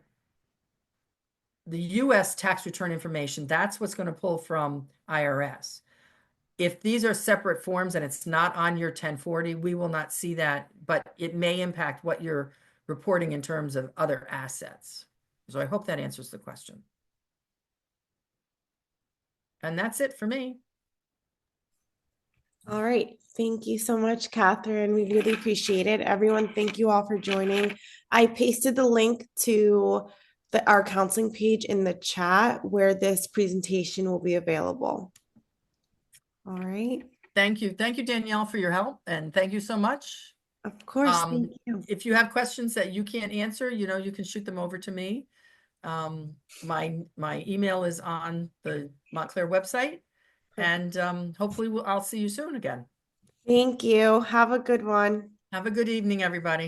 Speaker 1: the US tax return information. That's what's going to pull from IRS. If these are separate forms and it's not on your 1040, we will not see that, but it may impact what you're reporting in terms of other assets. So I hope that answers the question. And that's it for me.
Speaker 2: All right. Thank you so much, Catherine. We really appreciate it. Everyone, thank you all for joining. I pasted the link to our counseling page in the chat where this presentation will be available. All right.
Speaker 1: Thank you. Thank you, Danielle, for your help. And thank you so much.
Speaker 2: Of course. Thank you.
Speaker 1: If you have questions that you can't answer, you know, you can shoot them over to me. My email is on the Montclair website. And hopefully I'll see you soon again.
Speaker 2: Thank you. Have a good one.
Speaker 1: Have a good evening, everybody.